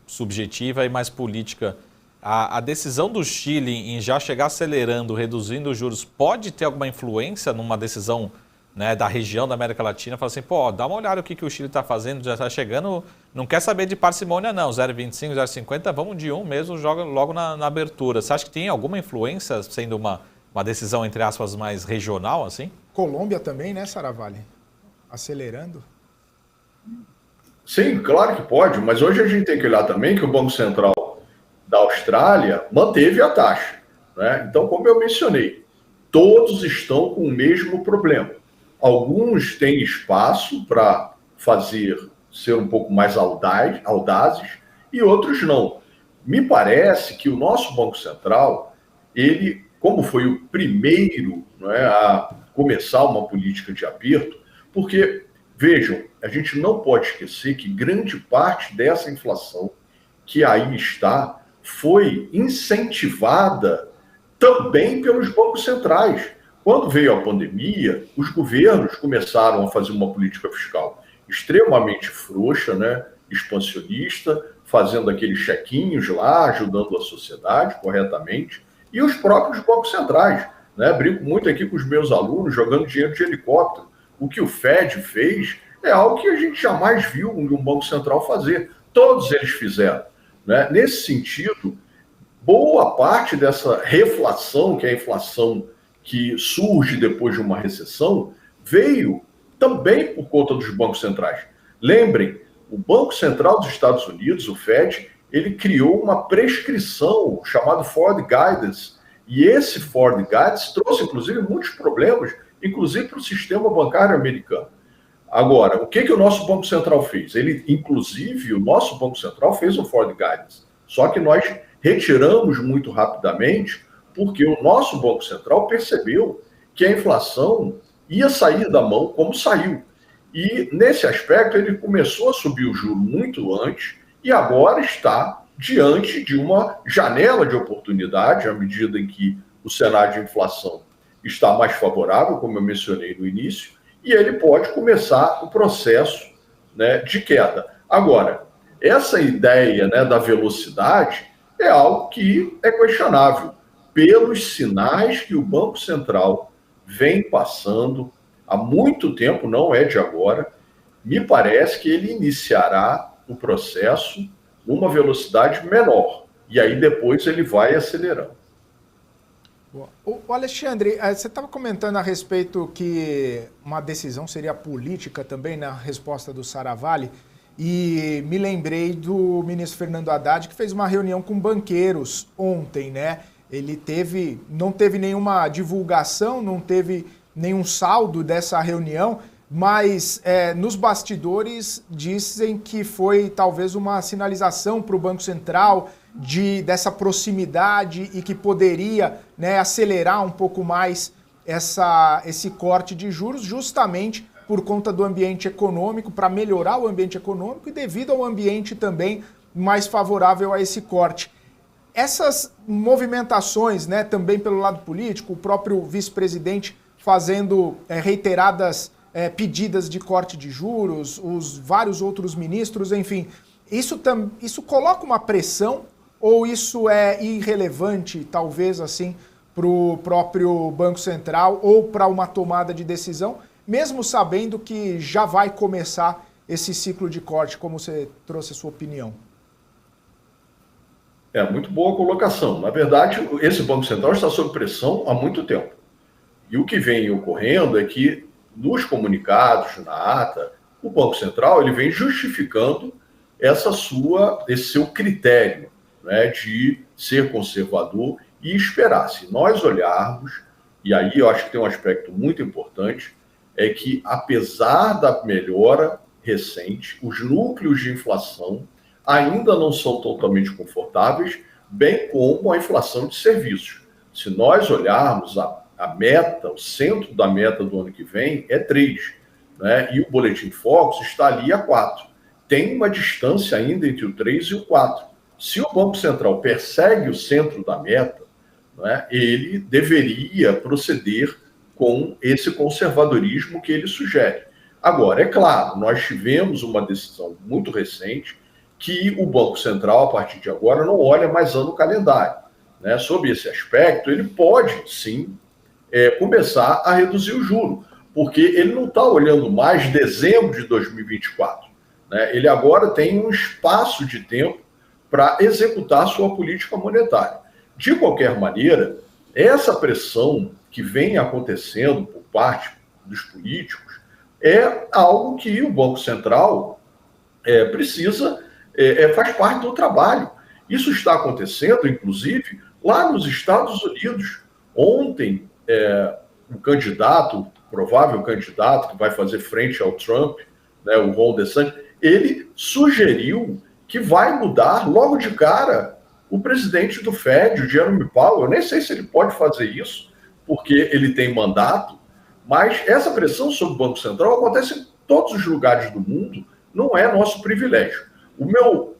Speaker 4: subjetiva e mais política. A decisão do Chile em já chegar acelerando, reduzindo os juros, pode ter alguma influência numa decisão, né, da região da América Latina? Fala assim, pô, dá uma olhada o que o Chile está fazendo, já está chegando, não quer saber de parcimônia não, 0,25, 0,50, vamos de 1 mesmo, joga logo na abertura. Você acha que tem alguma influência, sendo uma decisão, entre aspas, mais regional, assim?
Speaker 3: Colômbia também, né, Saravalli? Acelerando.
Speaker 9: Sim, claro que pode, mas hoje a gente tem que olhar também que o Banco Central da Austrália manteve a taxa, né? Então, como eu mencionei, todos estão com o mesmo problema. Alguns têm espaço para ser um pouco mais audazes e outros não. Me parece que o nosso Banco Central, ele, como foi o primeiro, né, a começar uma política de aperto, porque, vejam, a gente não pode esquecer que grande parte dessa inflação que aí está foi incentivada também pelos bancos centrais. Quando veio a pandemia, os governos começaram a fazer uma política fiscal extremamente frouxa, né, expansionista, fazendo aqueles chequinhos lá, ajudando a sociedade corretamente, e os próprios bancos centrais, né? Brinco muito aqui com os meus alunos, jogando dinheiro de helicóptero. O que o Fed fez é algo que a gente jamais viu um banco central fazer. Todos eles fizeram, né? Nesse sentido, boa parte dessa reflação, que é a inflação que surge depois de uma recessão, veio também por conta dos bancos centrais. Lembrem, o Banco Central dos Estados Unidos, o Fed, ele criou uma prescrição chamada Forward Guidance, e esse Forward Guidance trouxe, inclusive, muitos problemas, inclusive para o sistema bancário americano. Agora, o que o nosso Banco Central fez? Inclusive, o nosso Banco Central fez um Forward Guidance, só que nós retiramos muito rapidamente, porque o nosso Banco Central percebeu que a inflação ia sair da mão como saiu. E, nesse aspecto, ele começou a subir o juro muito antes e agora está diante de uma janela de oportunidade, à medida em que o cenário de inflação está mais favorável, como eu mencionei no início, e ele pode começar o processo, né, de queda. Agora, essa ideia, né, da velocidade é algo que é questionável pelos sinais que o Banco Central vem passando há muito tempo, não é de agora. Me parece que ele iniciará o processo numa velocidade menor, e aí depois ele vai acelerando.
Speaker 3: O Alexandre, você estava comentando a respeito que uma decisão seria política também na resposta do Saravalli, e me lembrei do ministro Fernando Haddad, que fez uma reunião com banqueiros ontem, né? Ele não teve nenhuma divulgação, não teve nenhum saldo dessa reunião, mas nos bastidores dizem que foi talvez uma sinalização para o Banco Central dessa proximidade e que poderia, né, acelerar um pouco mais esse corte de juros, justamente por conta do ambiente econômico, para melhorar o ambiente econômico e devido ao ambiente também mais favorável a esse corte. Essas movimentações, né, também pelo lado político, o próprio vice-presidente fazendo reiteradas pedidas de corte de juros, os vários outros ministros, enfim, isso coloca uma pressão ou isso é irrelevante, talvez assim, para o próprio Banco Central ou para uma tomada de decisão, mesmo sabendo que já vai começar esse ciclo de corte, como você trouxe a sua opinião?
Speaker 9: Muito boa colocação. Na verdade, esse Banco Central está sob pressão há muito tempo. E o que vem ocorrendo é que, nos comunicados, na ata, o Banco Central ele vem justificando esse seu critério, né, de ser conservador e esperar. Se nós olharmos, e aí eu acho que tem um aspecto muito importante, é que, apesar da melhora recente, os núcleos de inflação ainda não são totalmente confortáveis, bem como a inflação de serviços. Se nós olharmos a meta, o centro da meta do ano que vem é 3, né? E o Boletim Focus está ali a 4. Tem uma distância ainda entre o 3 e o 4. Se o Banco Central persegue o centro da meta, né, ele deveria proceder com esse conservadorismo que ele sugere. Agora, é claro, nós tivemos uma decisão muito recente que o Banco Central, a partir de agora, não olha mais ano calendário, né? Sob esse aspecto, ele pode, sim, começar a reduzir o juro, porque ele não está olhando mais dezembro de 2024. Né? Ele agora tem um espaço de tempo para executar sua política monetária. De qualquer maneira, essa pressão que vem acontecendo por parte dos políticos é algo que o Banco Central precisa, faz parte do trabalho. Isso está acontecendo, inclusive, lá nos Estados Unidos. Ontem, o provável candidato que vai fazer frente ao Trump, né, o Ron DeSantis, ele sugeriu que vai mudar logo de cara o presidente do Fed, o Jerome Powell. Eu nem sei se ele pode fazer isso, porque ele tem mandato, mas essa pressão sobre o Banco Central acontece em todos os lugares do mundo, não é nosso privilégio. O meu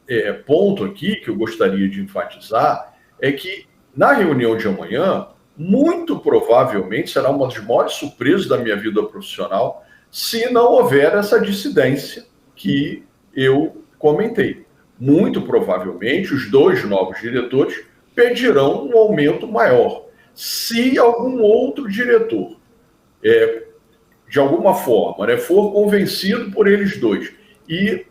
Speaker 9: ponto aqui, que eu gostaria de enfatizar, é que na reunião de amanhã, muito provavelmente será uma das maiores surpresas da minha vida profissional, se não houver essa dissidência que eu comentei. Muito provavelmente os 2 novos diretores pedirão um aumento maior. Se algum outro diretor, de alguma forma, né, for convencido por eles dois e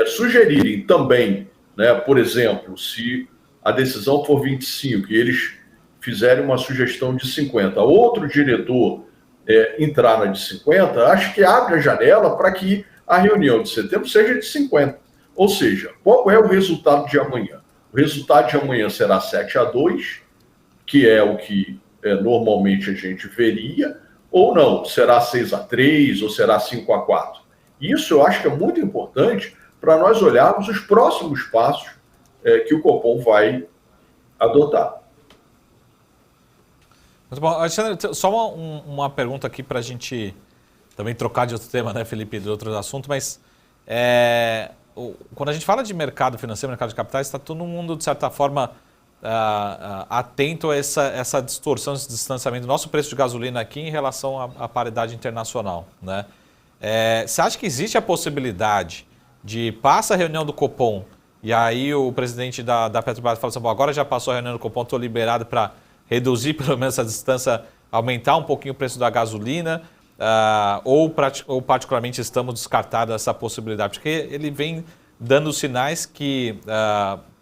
Speaker 9: sugerirem também, né, por exemplo, se a decisão for 25 e eles fizerem uma sugestão de 50, outro diretor entrar na de 50, acho que abre a janela para que a reunião de setembro seja de 50. Ou seja, qual é o resultado de amanhã? O resultado de amanhã será 7-2, que é o que normalmente a gente veria, ou não, será 6-3 ou será 5-4. Isso eu acho que é muito importante para nós olharmos os próximos passos que o Copom vai adotar.
Speaker 4: Muito bom. Alexandre, só uma pergunta aqui para a gente também trocar de outro tema, né, Felipe, de outro assunto, mas quando a gente fala de mercado financeiro, mercado de capitais, está todo mundo, de certa forma, atento a essa distorção, esse distanciamento do nosso preço de gasolina aqui em relação à paridade internacional, né? Você acha que existe a possibilidade de passar a reunião do Copom e aí o presidente da Petrobras fala assim, bom, agora já passou a reunião do Copom, estou liberado para reduzir pelo menos essa distância, aumentar um pouquinho o preço da gasolina, ou particularmente estamos descartados essa possibilidade? Porque ele vem dando sinais que,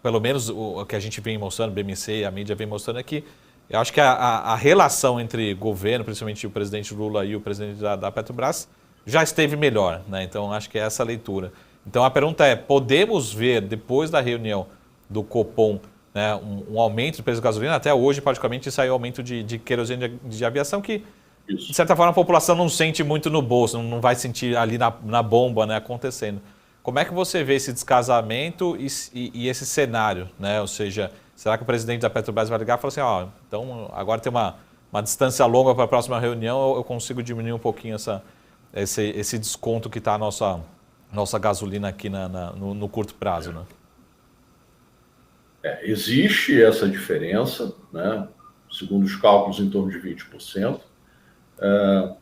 Speaker 4: pelo menos o que a gente vem mostrando, o BMC, a mídia vem mostrando aqui, eu acho que a relação entre governo, principalmente o presidente Lula e o presidente da Petrobras, já esteve melhor, né? Então acho que é essa a leitura. Então a pergunta é, podemos ver depois da reunião do Copom, né, um aumento do preço da gasolina? Até hoje, particularmente, saiu aumento de querosene de aviação, que de certa forma a população não sente muito no bolso, não vai sentir ali na bomba, né, acontecendo. Como é que você vê esse descasamento e esse cenário, né? Ou seja, será que o presidente da Petrobras vai ligar e falar assim, então agora tem uma distância longa para a próxima reunião, eu consigo diminuir um pouquinho esse desconto que está a nossa gasolina aqui no curto prazo, né?
Speaker 9: Existe essa diferença, né? Segundo os cálculos, em torno de 20%.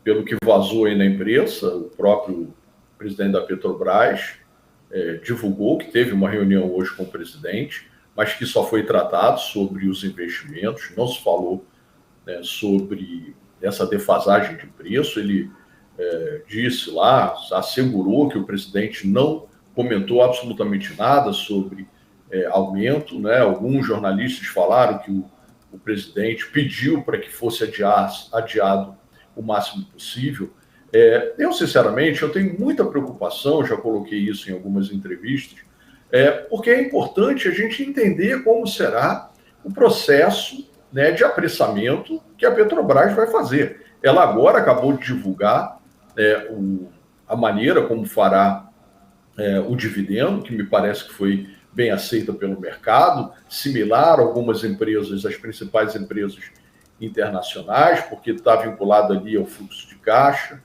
Speaker 9: Pelo que vazou aí na imprensa, o próprio presidente da Petrobras divulgou que teve uma reunião hoje com o presidente, mas que só foi tratado sobre os investimentos, não se falou, né, sobre essa defasagem de preço. Ele disse lá, assegurou que o presidente não comentou absolutamente nada sobre aumento, né? Alguns jornalistas falaram que o presidente pediu para que fosse adiado o máximo possível. Eu, sinceramente, eu tenho muita preocupação, já coloquei isso em algumas entrevistas, porque é importante a gente entender como será o processo, né, de apressamento que a Petrobras vai fazer. Ela agora acabou de divulgar a maneira como fará o dividendo, que me parece que foi bem aceita pelo mercado, similar a algumas empresas, as principais empresas internacionais, porque está vinculado ali ao fluxo de caixa,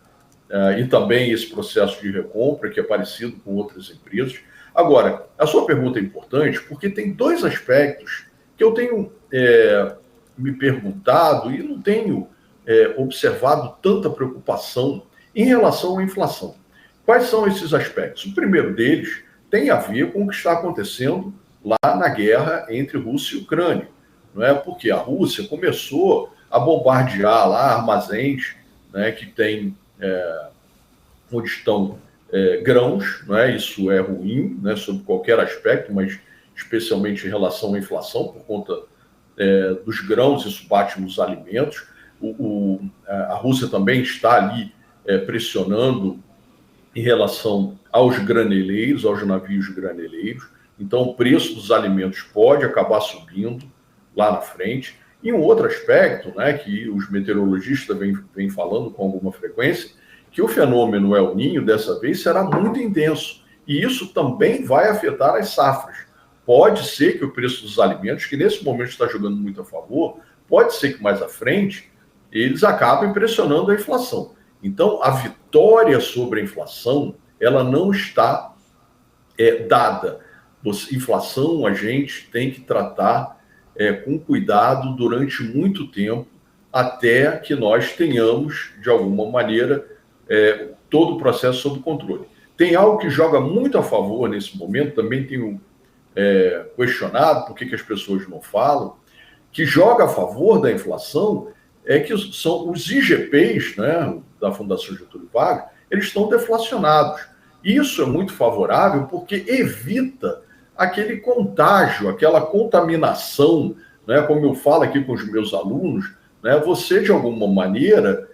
Speaker 9: e também esse processo de recompra, que é parecido com outras empresas. Agora, a sua pergunta é importante, porque tem dois aspectos que eu tenho me perguntado e não tenho observado tanta preocupação em relação à inflação. Quais são esses aspectos? O primeiro deles tem a ver com o que está acontecendo lá na guerra entre Rússia e Ucrânia, não é? Porque a Rússia começou a bombardear lá armazéns, né, que tem onde estão grãos, não é? Isso é ruim, né, sob qualquer aspecto, mas especialmente em relação à inflação, por conta dos grãos, isso bate nos alimentos. A Rússia também está ali pressionando em relação aos graneleiros, aos navios graneleiros. Então, o preço dos alimentos pode acabar subindo lá na frente. E um outro aspecto, né, que os meteorologistas vêm falando com alguma frequência, que o fenômeno El Niño, dessa vez, será muito intenso. E isso também vai afetar as safras. Pode ser que o preço dos alimentos, que nesse momento está jogando muito a favor, pode ser que mais à frente eles acabem pressionando a inflação. Então, a vitória sobre a inflação, ela não está dada. Inflação a gente tem que tratar com cuidado durante muito tempo, até que nós tenhamos, de alguma maneira, todo o processo sob controle. Tem algo que joga muito a favor nesse momento, também tenho questionado por que as pessoas não falam, que joga a favor da inflação que são os IGPs, né, da Fundação Getúlio Vargas, eles estão deflacionados. Isso é muito favorável porque evita aquele contágio, aquela contaminação, né, como eu falo aqui com os meus alunos, né, você, de alguma maneira,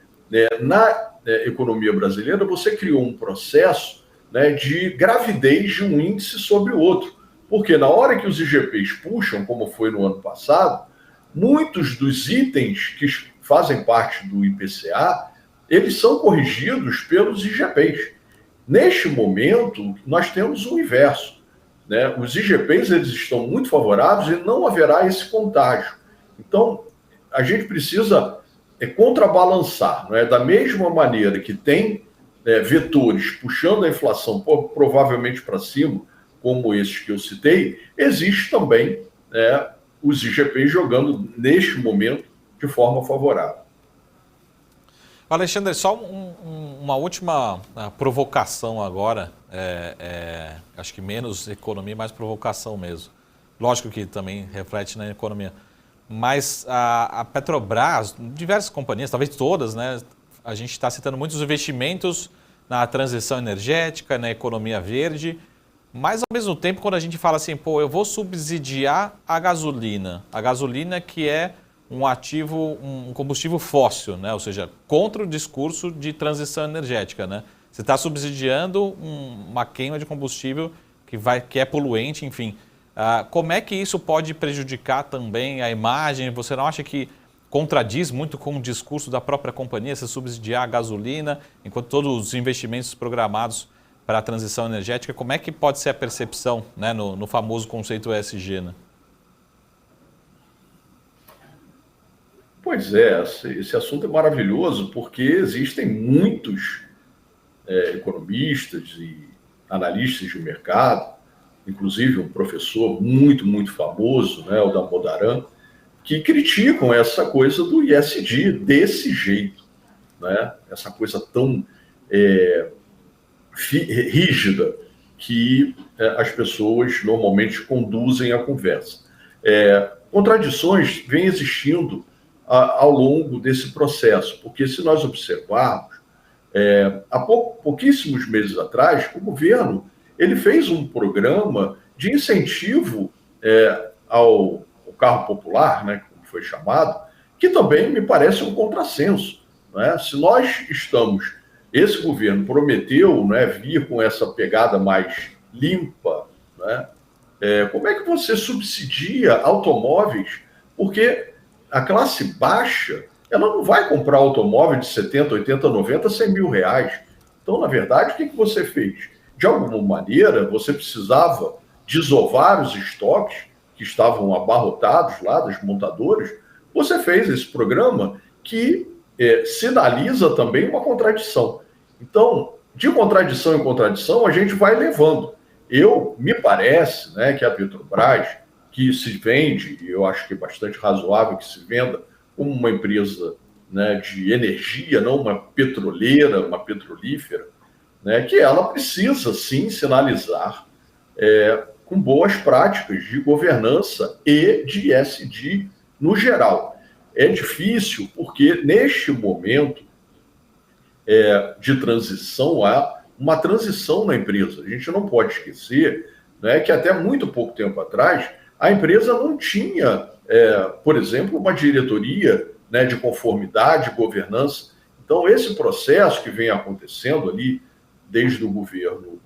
Speaker 9: na economia brasileira, você criou um processo, né, de gravidez de um índice sobre o outro. Porque na hora que os IGPs puxam, como foi no ano passado, muitos dos itens que fazem parte do IPCA, eles são corrigidos pelos IGPs. Neste momento, nós temos o inverso, né? Os IGPs eles estão muito favoráveis e não haverá esse contágio. Então, a gente precisa contrabalançar, não é? Da mesma maneira que tem vetores puxando a inflação provavelmente para cima, como esses que eu citei, existe também os IGPs jogando, neste momento, de forma favorável.
Speaker 4: Alexandre, só uma última provocação agora, acho que menos economia, mais provocação mesmo. Lógico que também reflete na economia. Mas a Petrobras, diversas companhias, talvez todas, né, a gente está citando muitos investimentos na transição energética, na economia verde, mas ao mesmo tempo quando a gente fala assim, eu vou subsidiar a gasolina que é um ativo, um combustível fóssil, né? Ou seja, contra o discurso de transição energética, né? Você está subsidiando uma queima de combustível que é poluente, enfim. Como é que isso pode prejudicar também a imagem? Você não acha que contradiz muito com o discurso da própria companhia, se subsidiar a gasolina, enquanto todos os investimentos programados para a transição energética, como é que pode ser a percepção, né, no famoso conceito ESG, né?
Speaker 9: Pois é, esse assunto é maravilhoso porque existem muitos economistas e analistas de mercado, inclusive um professor muito, muito famoso, né, o Damodaran, que criticam essa coisa do ESG desse jeito, né? Essa coisa tão rígida que as pessoas normalmente conduzem a conversa. Contradições vêm existindo ao longo desse processo, porque se nós observarmos, há pouquíssimos meses atrás, o governo ele fez um programa de incentivo ao carro popular, né, como foi chamado, que também me parece um contrassenso. Né? Se nós estamos, esse governo prometeu, né, vir com essa pegada mais limpa, né, como é que você subsidia automóveis? Porque a classe baixa, ela não vai comprar automóvel de 70, 80, 90, 100 mil reais. Então, na verdade, o que você fez? De alguma maneira, você precisava desovar os estoques que estavam abarrotados lá das montadoras. Você fez esse programa que sinaliza também uma contradição. Então, de contradição em contradição, a gente vai levando. Me parece, né, que a Petrobras, que se vende, e eu acho que é bastante razoável que se venda, como uma empresa, né, de energia, não uma petroleira, uma petrolífera, né, que ela precisa, sim, sinalizar com boas práticas de governança e de ESG no geral. É difícil porque, neste momento de transição, há uma transição na empresa. A gente não pode esquecer, né, que até muito pouco tempo atrás, a empresa não tinha, por exemplo, uma diretoria, né, de conformidade, governança. Então, esse processo que vem acontecendo ali, desde o governo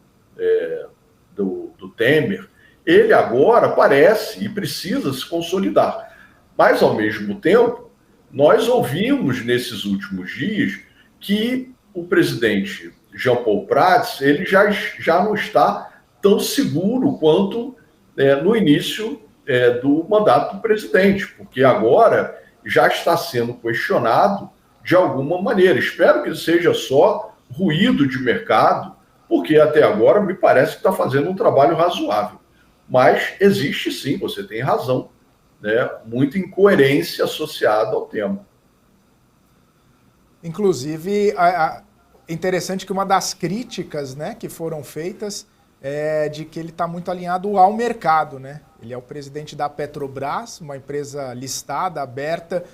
Speaker 9: do Temer, ele agora parece e precisa se consolidar. Mas, ao mesmo tempo, nós ouvimos nesses últimos dias que o presidente Jean Paul Prats, ele já não está tão seguro quanto no início do mandato do presidente, porque agora já está sendo questionado de alguma maneira. Espero que seja só ruído de mercado, porque até agora me parece que está fazendo um trabalho razoável. Mas existe sim, você tem razão, né, muita incoerência associada ao tema.
Speaker 3: Inclusive, é interessante que uma das críticas, né, que foram feitas é de que ele está muito alinhado ao mercado, né? Ele é o presidente da Petrobras, uma empresa listada, aberta,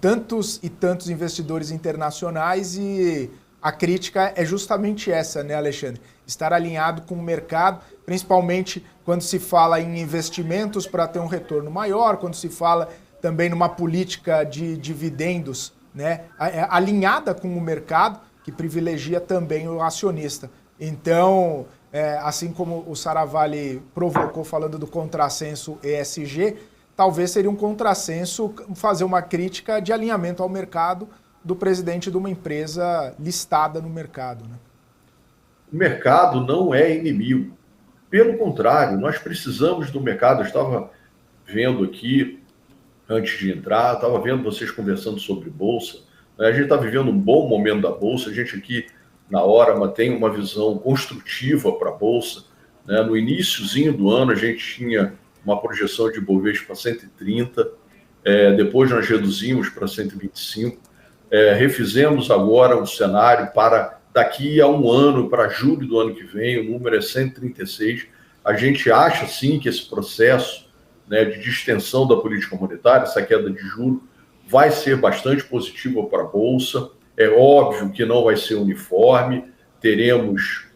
Speaker 3: tantos e tantos investidores internacionais, e a crítica é justamente essa, né, Alexandre? Estar alinhado com o mercado, principalmente quando se fala em investimentos para ter um retorno maior, quando se fala também numa política de dividendos, né, alinhada com o mercado, que privilegia também o acionista. Então, assim como o Saravalli provocou falando do contrassenso ESG, talvez seria um contrassenso fazer uma crítica de alinhamento ao mercado do presidente de uma empresa listada no mercado, né?
Speaker 9: O mercado não é inimigo. Pelo contrário, nós precisamos do mercado. Eu estava vendo aqui, antes de entrar, estava vendo vocês conversando sobre Bolsa. A gente está vivendo um bom momento da Bolsa. A gente aqui, na Orama, tem uma visão construtiva para a Bolsa. No iniciozinho do ano, a gente tinha uma projeção de Bovespa para 130, depois nós reduzimos para 125. Refizemos agora um cenário para daqui a um ano, para julho do ano que vem, o número é 136. A gente acha, sim, que esse processo, né, de distensão da política monetária, essa queda de juros, vai ser bastante positiva para a Bolsa. É óbvio que não vai ser uniforme, teremos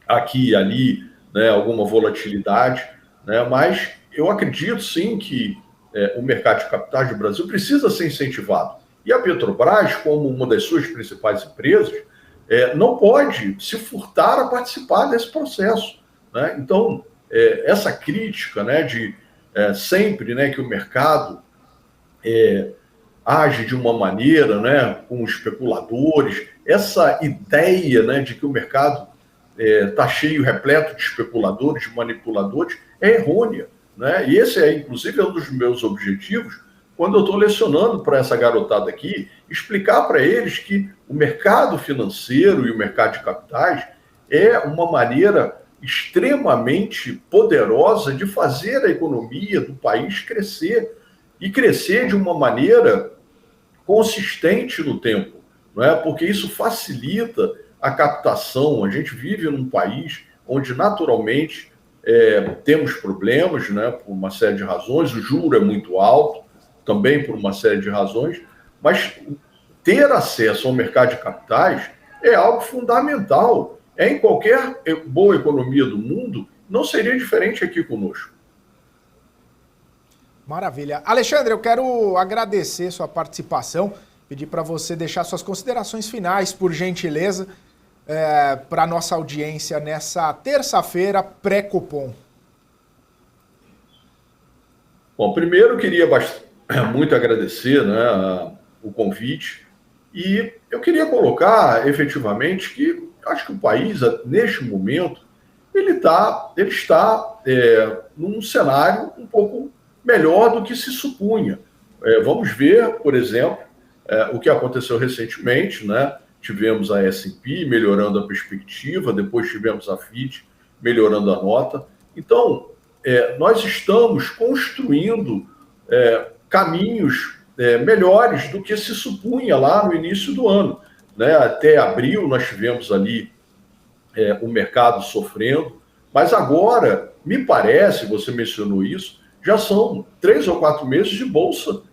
Speaker 9: aqui e ali, né, alguma volatilidade, né, mas eu acredito, sim, que o mercado de capitais do Brasil precisa ser incentivado. E a Petrobras, como uma das suas principais empresas, não pode se furtar a participar desse processo, né? Então, essa crítica, né, de sempre, né, que o mercado age de uma maneira, né, com especuladores, essa ideia, né, de que o mercado está cheio, repleto de especuladores, de manipuladores, é errônea, né? E esse inclusive, um dos meus objetivos, quando eu estou lecionando para essa garotada aqui, explicar para eles que o mercado financeiro e o mercado de capitais é uma maneira extremamente poderosa de fazer a economia do país crescer, e crescer de uma maneira consistente no tempo, não é? Porque isso facilita a captação. A gente vive num país onde, naturalmente, temos problemas, né, por uma série de razões, o juro é muito alto, também por uma série de razões, mas ter acesso ao mercado de capitais é algo fundamental. Em qualquer boa economia do mundo, não seria diferente aqui conosco.
Speaker 3: Maravilha. Alexandre, eu quero agradecer sua participação, pedir para você deixar suas considerações finais, por gentileza, para a nossa audiência nessa terça-feira pré-Copom.
Speaker 9: Bom, primeiro eu queria muito agradecer, né, o convite, e eu queria colocar efetivamente que acho que o país, neste momento, ele está num cenário um pouco melhor do que se supunha. Vamos ver, por exemplo, o que aconteceu recentemente, né? Tivemos a S&P melhorando a perspectiva, depois tivemos a Fitch melhorando a nota. Então, nós estamos construindo caminhos melhores do que se supunha lá no início do ano, né? Até abril nós tivemos ali o mercado sofrendo, mas agora, me parece, você mencionou isso, já são 3 ou 4 meses de bolsa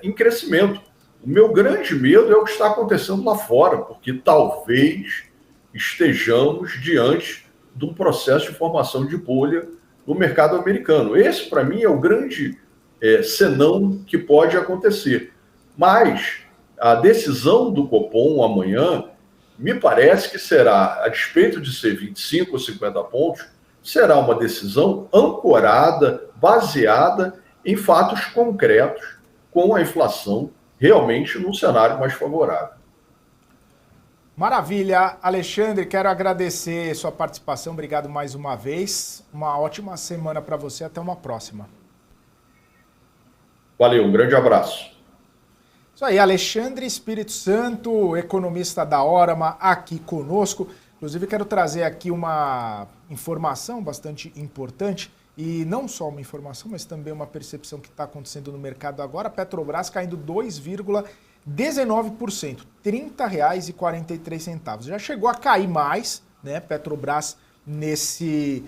Speaker 9: em crescimento. O meu grande medo é o que está acontecendo lá fora, porque talvez estejamos diante de um processo de formação de bolha no mercado americano. Esse, para mim, é o grande senão que pode acontecer. Mas a decisão do Copom amanhã, me parece que será, a despeito de ser 25 ou 50 pontos, será uma decisão ancorada, baseada em fatos concretos, com a inflação realmente num cenário mais favorável.
Speaker 3: Maravilha, Alexandre, quero agradecer sua participação, obrigado mais uma vez, uma ótima semana para você, até uma próxima.
Speaker 9: Valeu, um grande abraço.
Speaker 3: Isso aí, Alexandre Espírito Santo, economista da Orama, aqui conosco. Inclusive, quero trazer aqui uma informação bastante importante, e não só uma informação, mas também uma percepção que está acontecendo no mercado agora. Petrobras caindo 2,19%, R$ 30,43. Já chegou a cair mais, né? Petrobras nesse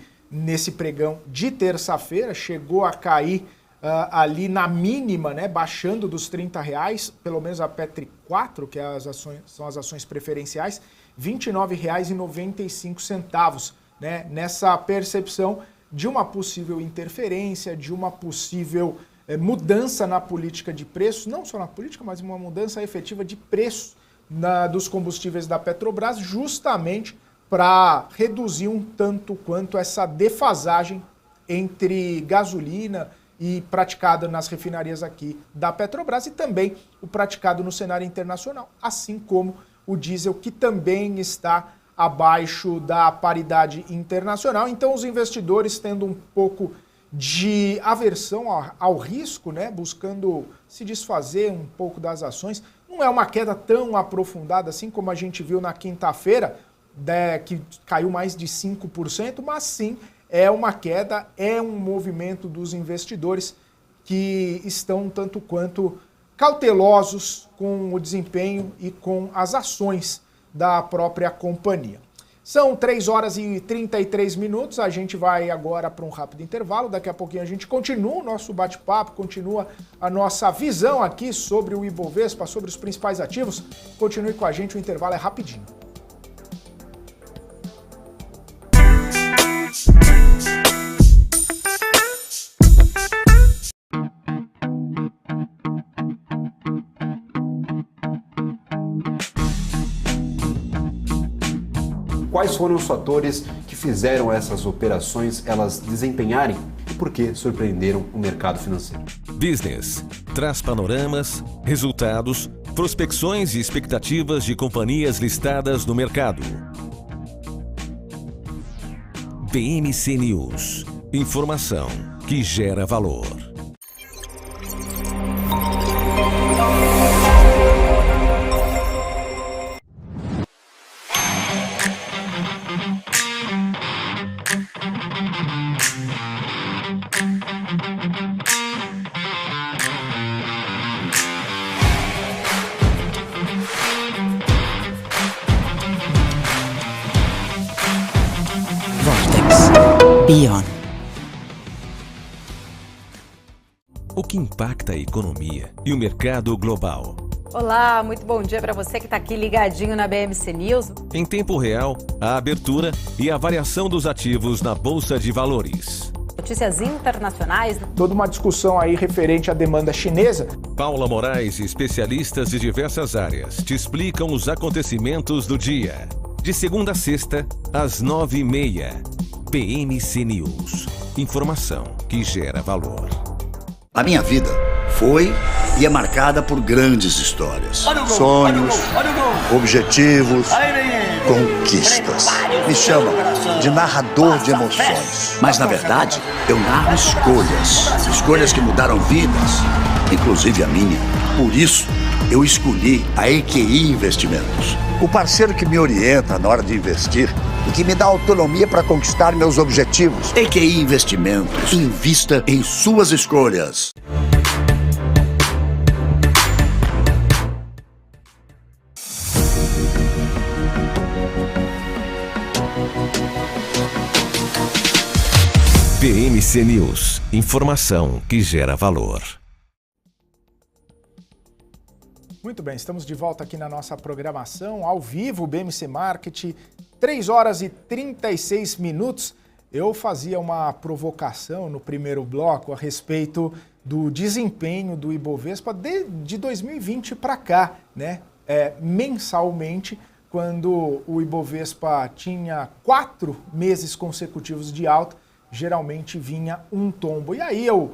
Speaker 3: pregão de terça-feira, chegou a cair ali na mínima, né, baixando dos R$30, pelo menos a Petri 4, que são as ações preferenciais, R$ 29,95, né, nessa percepção de uma possível interferência, de uma possível mudança na política de preços, não só na política, mas uma mudança efetiva de preço dos combustíveis da Petrobras, justamente para reduzir um tanto quanto essa defasagem entre gasolina e praticado nas refinarias aqui da Petrobras e também o praticado no cenário internacional, assim como o diesel, que também está abaixo da paridade internacional. Então, os investidores tendo um pouco de aversão ao risco, né, buscando se desfazer um pouco das ações. Não é uma queda tão aprofundada assim como a gente viu na quinta-feira, que caiu mais de 5%, mas sim, é uma queda, é um movimento dos investidores que estão tanto quanto cautelosos com o desempenho e com as ações da própria companhia. São 3h33, a gente vai agora para um rápido intervalo, daqui a pouquinho a gente continua o nosso bate-papo, continua a nossa visão aqui sobre o Ibovespa, sobre os principais ativos. Continue com a gente, o intervalo é rapidinho.
Speaker 7: Quais foram os fatores que fizeram essas operações elas desempenharem e por que surpreenderam o mercado financeiro?
Speaker 2: Business traz panoramas, resultados, prospecções e expectativas de companhias listadas no mercado. BMC News. Informação que gera valor.
Speaker 8: Beyond.
Speaker 2: O que impacta a economia e o mercado global?
Speaker 5: Olá, muito bom dia para você que está aqui ligadinho na BMC News.
Speaker 2: Em tempo real, a abertura e a variação dos ativos na Bolsa de Valores.
Speaker 5: Notícias internacionais.
Speaker 3: Toda uma discussão aí referente à demanda chinesa.
Speaker 2: Paula Moraes e especialistas de diversas áreas te explicam os acontecimentos do dia. De segunda a sexta, às 9h30. PMC News. Informação que gera valor.
Speaker 6: A minha vida foi e é marcada por grandes histórias. Sonhos, objetivos, conquistas. Me chamam de narrador de emoções. Mas, na verdade, eu narro escolhas. Escolhas que mudaram vidas, inclusive a minha. Por isso, eu escolhi a EQI Investimentos. O parceiro que me orienta na hora de investir e que me dá autonomia para conquistar meus objetivos. EQI Investimentos. Invista em suas escolhas.
Speaker 2: PMC News. Informação que gera valor.
Speaker 3: Muito bem, estamos de volta aqui na nossa programação, ao vivo, BMC Market, 3 horas e 36 minutos. Eu fazia uma provocação no primeiro bloco a respeito do desempenho do Ibovespa de 2020 para cá, né? Mensalmente, quando o Ibovespa tinha 4 meses consecutivos de alta, geralmente vinha um tombo. E aí eu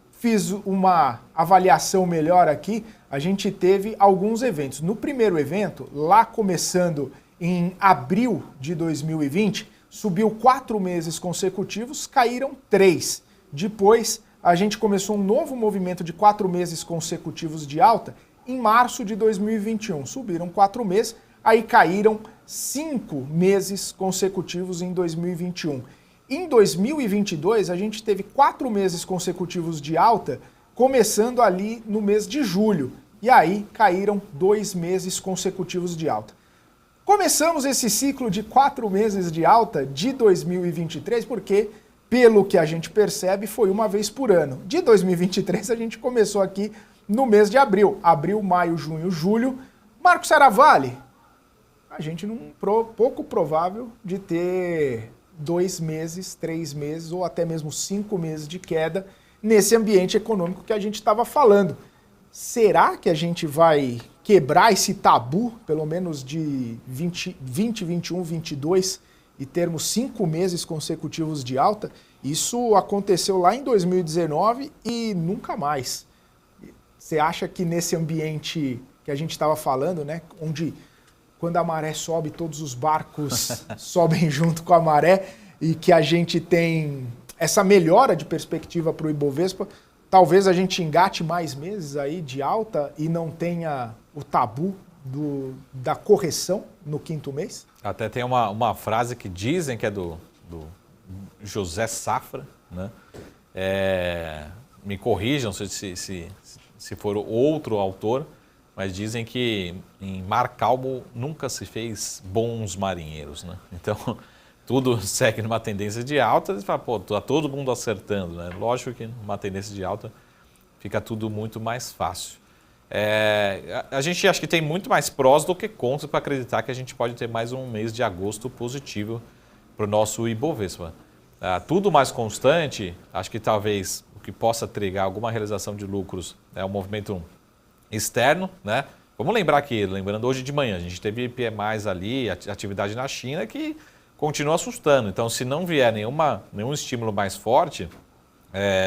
Speaker 3: fiz uma avaliação melhor aqui, a gente teve alguns eventos. No primeiro evento, lá começando em abril de 2020, subiu 4 meses consecutivos, caíram 3. Depois, a gente começou um novo movimento de 4 meses consecutivos de alta em março de 2021. Subiram 4 meses, aí caíram 5 meses consecutivos em 2021. Em 2022, a gente teve 4 meses consecutivos de alta, começando ali no mês de julho. E aí caíram 2 meses consecutivos de alta. Começamos esse ciclo de 4 meses de alta de 2023 porque, pelo que a gente percebe, foi uma vez por ano. De 2023 a gente começou aqui no mês de abril. Abril, maio, junho, julho. Marco Seravalli, a gente pouco provável de ter 2 meses, 3 meses ou até mesmo 5 meses de queda nesse ambiente econômico que a gente estava falando. Será que a gente vai quebrar esse tabu, pelo menos de 20, 21, 22, e termos 5 meses consecutivos de alta? Isso aconteceu lá em 2019 e nunca mais. Você acha que nesse ambiente que a gente estava falando, né, onde quando a maré sobe, todos os barcos sobem junto com a maré, e que a gente tem essa melhora de perspectiva para o Ibovespa, talvez a gente engate mais meses aí de alta e não tenha o tabu da correção no 5º mês?
Speaker 4: Até tem uma frase que dizem que é do José Safra, né? Me corrijam se for outro autor, mas dizem que em mar calmo nunca se fez bons marinheiros, né? Então, tudo segue numa tendência de alta, e fala, pô, tá todo mundo acertando, né? Lógico que numa tendência de alta fica tudo muito mais fácil. A gente acha que tem muito mais prós do que contras para acreditar que a gente pode ter mais um mês de agosto positivo para o nosso Ibovespa. Tudo mais constante, acho que talvez o que possa trigar alguma realização de lucros é um movimento externo, né? Vamos lembrar que, lembrando hoje de manhã, a gente teve PMIs ali, atividade na China que continua assustando. Então, se não vier nenhum estímulo mais forte,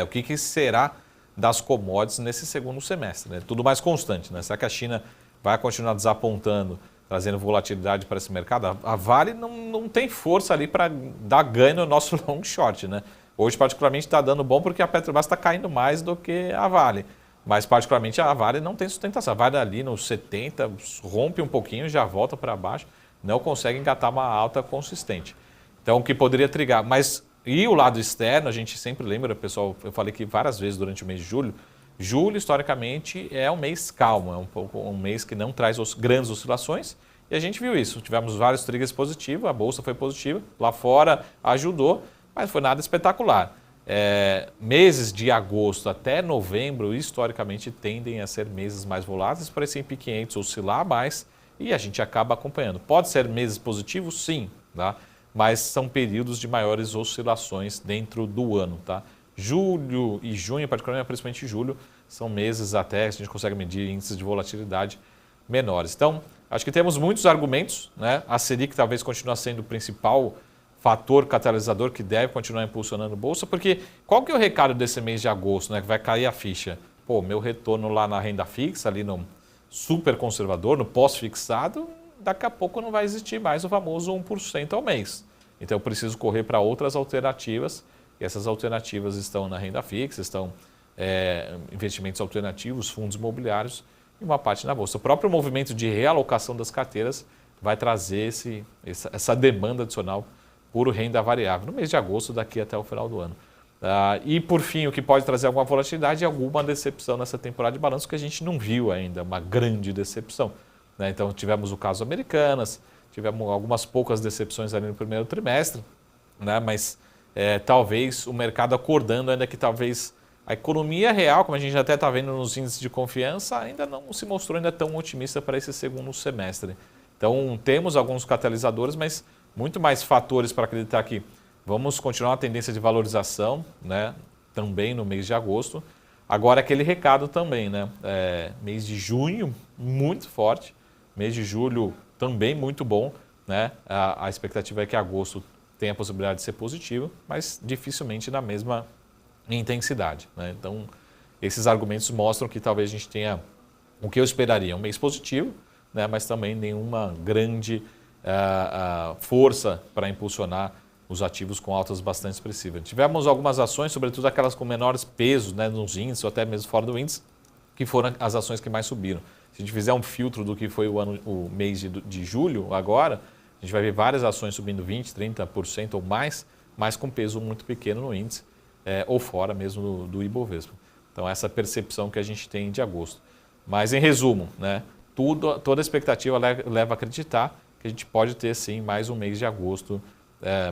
Speaker 4: o que será das commodities nesse segundo semestre? Né? Tudo mais constante, né? Será que a China vai continuar desapontando, trazendo volatilidade para esse mercado? A Vale não tem força ali para dar ganho no nosso long short, né? Hoje, particularmente, está dando bom porque a Petrobras está caindo mais do que a Vale. Mas, particularmente, a Vale não tem sustentação. A Vale ali nos 70, rompe um pouquinho, já volta para baixo, não consegue engatar uma alta consistente. Então, o que poderia trigar. Mas, e o lado externo, a gente sempre lembra, pessoal, eu falei que várias vezes durante o mês de julho, julho, historicamente, é um mês calmo, é um mês que não traz grandes oscilações, e a gente viu isso. Tivemos vários triggers positivos, a bolsa foi positiva, lá fora ajudou, mas foi nada espetacular. Meses de agosto até novembro, historicamente, tendem a ser meses mais voláteis, para esse S&P 500 oscilar mais, e a gente acaba acompanhando. Pode ser meses positivos? Sim, tá? mas são períodos de maiores oscilações dentro do ano, tá? Julho e junho, particularmente, principalmente julho, são meses até que a gente consegue medir índices de volatilidade menores. Então, acho que temos muitos argumentos, né? A Selic talvez continue sendo o principal fator catalisador que deve continuar impulsionando a Bolsa, porque qual que é o recado desse mês de agosto, né? Que vai cair a ficha? Pô, meu retorno lá na renda fixa, ali no super conservador, no pós-fixado, daqui a pouco não vai existir mais o famoso 1% ao mês. Então eu preciso correr para outras alternativas, e essas alternativas estão na renda fixa, estão investimentos alternativos, fundos imobiliários e uma parte na Bolsa. O próprio movimento de realocação das carteiras vai trazer essa demanda adicional por renda variável no mês de agosto, daqui até o final do ano. E por fim, o que pode trazer alguma volatilidade é alguma decepção nessa temporada de balanço que a gente não viu ainda, uma grande decepção, né? Então tivemos o caso Americanas, tivemos algumas poucas decepções ali no primeiro trimestre, né? Mas talvez o mercado acordando ainda que talvez a economia real, como a gente até está vendo nos índices de confiança, ainda não se mostrou ainda tão otimista para esse segundo semestre. Então temos alguns catalisadores, mas muito mais fatores para acreditar que vamos continuar a tendência de valorização, né? Também no mês de agosto. Agora aquele recado também, né? Mês de junho muito forte, mês de julho também muito bom, né? A expectativa é que agosto tenha a possibilidade de ser positivo, mas dificilmente na mesma intensidade, né? Então esses argumentos mostram que talvez a gente tenha o que eu esperaria, um mês positivo, né? Mas também nenhuma grande força para impulsionar os ativos com altas bastante expressivas. Tivemos algumas ações, sobretudo aquelas com menores pesos, né, nos índices ou até mesmo fora do índice, que foram as ações que mais subiram. Se a gente fizer um filtro do que foi o mês de julho agora, a gente vai ver várias ações subindo 20%, 30% ou mais, mas com peso muito pequeno no índice ou fora mesmo do Ibovespa. Então essa percepção que a gente tem de agosto. Mas em resumo, né, toda a expectativa leva a acreditar que a gente pode ter sim mais um mês de agosto,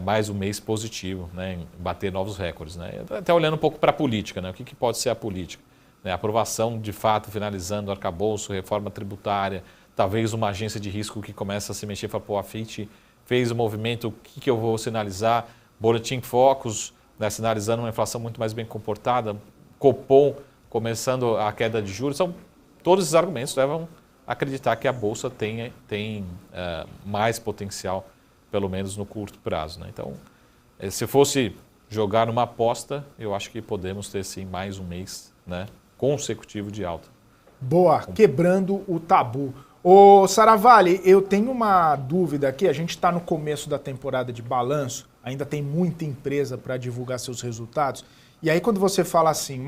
Speaker 4: mais um mês positivo, né, em bater novos recordes, né? Até olhando um pouco para a política, né, o que pode ser a política? Né, aprovação de fato, finalizando o arcabouço, reforma tributária, talvez uma agência de risco que começa a se mexer, fala, pô, a Fitch fez o movimento, o que eu vou sinalizar? Boletim Focus, né, sinalizando uma inflação muito mais bem comportada, Copom começando a queda de juros. Então, todos esses argumentos levam a acreditar que a Bolsa tem mais potencial, pelo menos no curto prazo, né? Então, se fosse jogar numa aposta, eu acho que podemos ter sim mais um mês, né, consecutivo de alta.
Speaker 3: Boa, quebrando o tabu. Ô Saravalli, eu tenho uma dúvida aqui, a gente está no começo da temporada de balanço, ainda tem muita empresa para divulgar seus resultados, e aí quando você fala assim,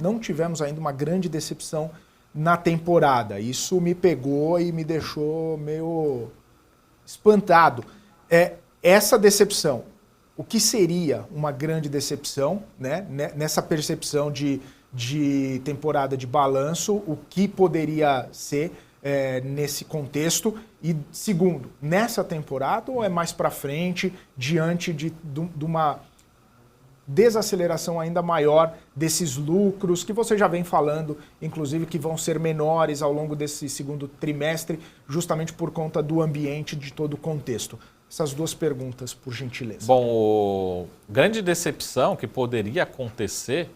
Speaker 3: não tivemos ainda uma grande decepção na temporada, isso me pegou e me deixou meio espantado. Essa decepção, o que seria uma grande decepção, né? Nessa percepção de temporada de balanço, o que poderia ser nesse contexto? E segundo, nessa temporada ou é mais para frente, diante de uma desaceleração ainda maior desses lucros que você já vem falando, inclusive que vão ser menores ao longo desse segundo trimestre, justamente por conta do ambiente, de todo o contexto? Essas duas perguntas, por gentileza.
Speaker 4: Bom, grande decepção que poderia acontecer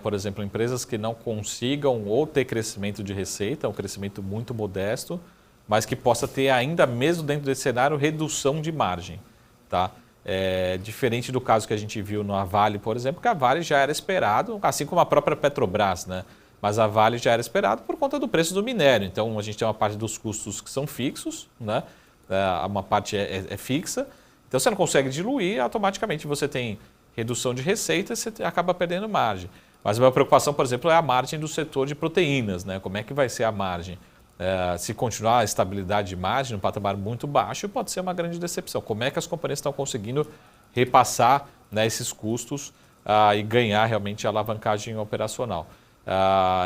Speaker 4: por exemplo, empresas que não consigam ou ter crescimento de receita, um crescimento muito modesto, mas que possa ter ainda mesmo dentro desse cenário redução de margem, tá? Diferente do caso que a gente viu na Vale, por exemplo, que a Vale já era esperado, assim como a própria Petrobras, né? Mas a Vale já era esperado por conta do preço do minério. Então a gente tem uma parte dos custos que são fixos, né? Uma parte é fixa. Então você não consegue diluir, automaticamente você tem redução de receita, você acaba perdendo margem. Mas a minha preocupação, por exemplo, é a margem do setor de proteínas, né? Como é que vai ser a margem? Se continuar a estabilidade de margem, um patamar muito baixo, pode ser uma grande decepção. Como é que as companhias estão conseguindo repassar, né, esses custos e ganhar realmente a alavancagem operacional?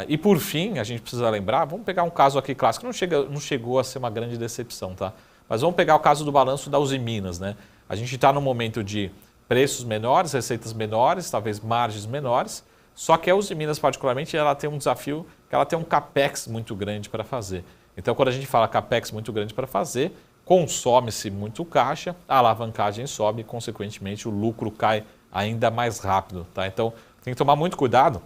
Speaker 4: E por fim, a gente precisa lembrar, vamos pegar um caso aqui clássico, não chegou a ser uma grande decepção, tá? Mas vamos pegar o caso do balanço da Usiminas, né? A gente está num momento de preços menores, receitas menores, talvez margens menores, só que a Usiminas particularmente ela tem um desafio, que ela tem um capex muito grande para fazer. Então quando a gente fala capex muito grande para fazer, consome-se muito caixa, a alavancagem sobe e, consequentemente, o lucro cai ainda mais rápido. Tá? Então, tem que tomar muito cuidado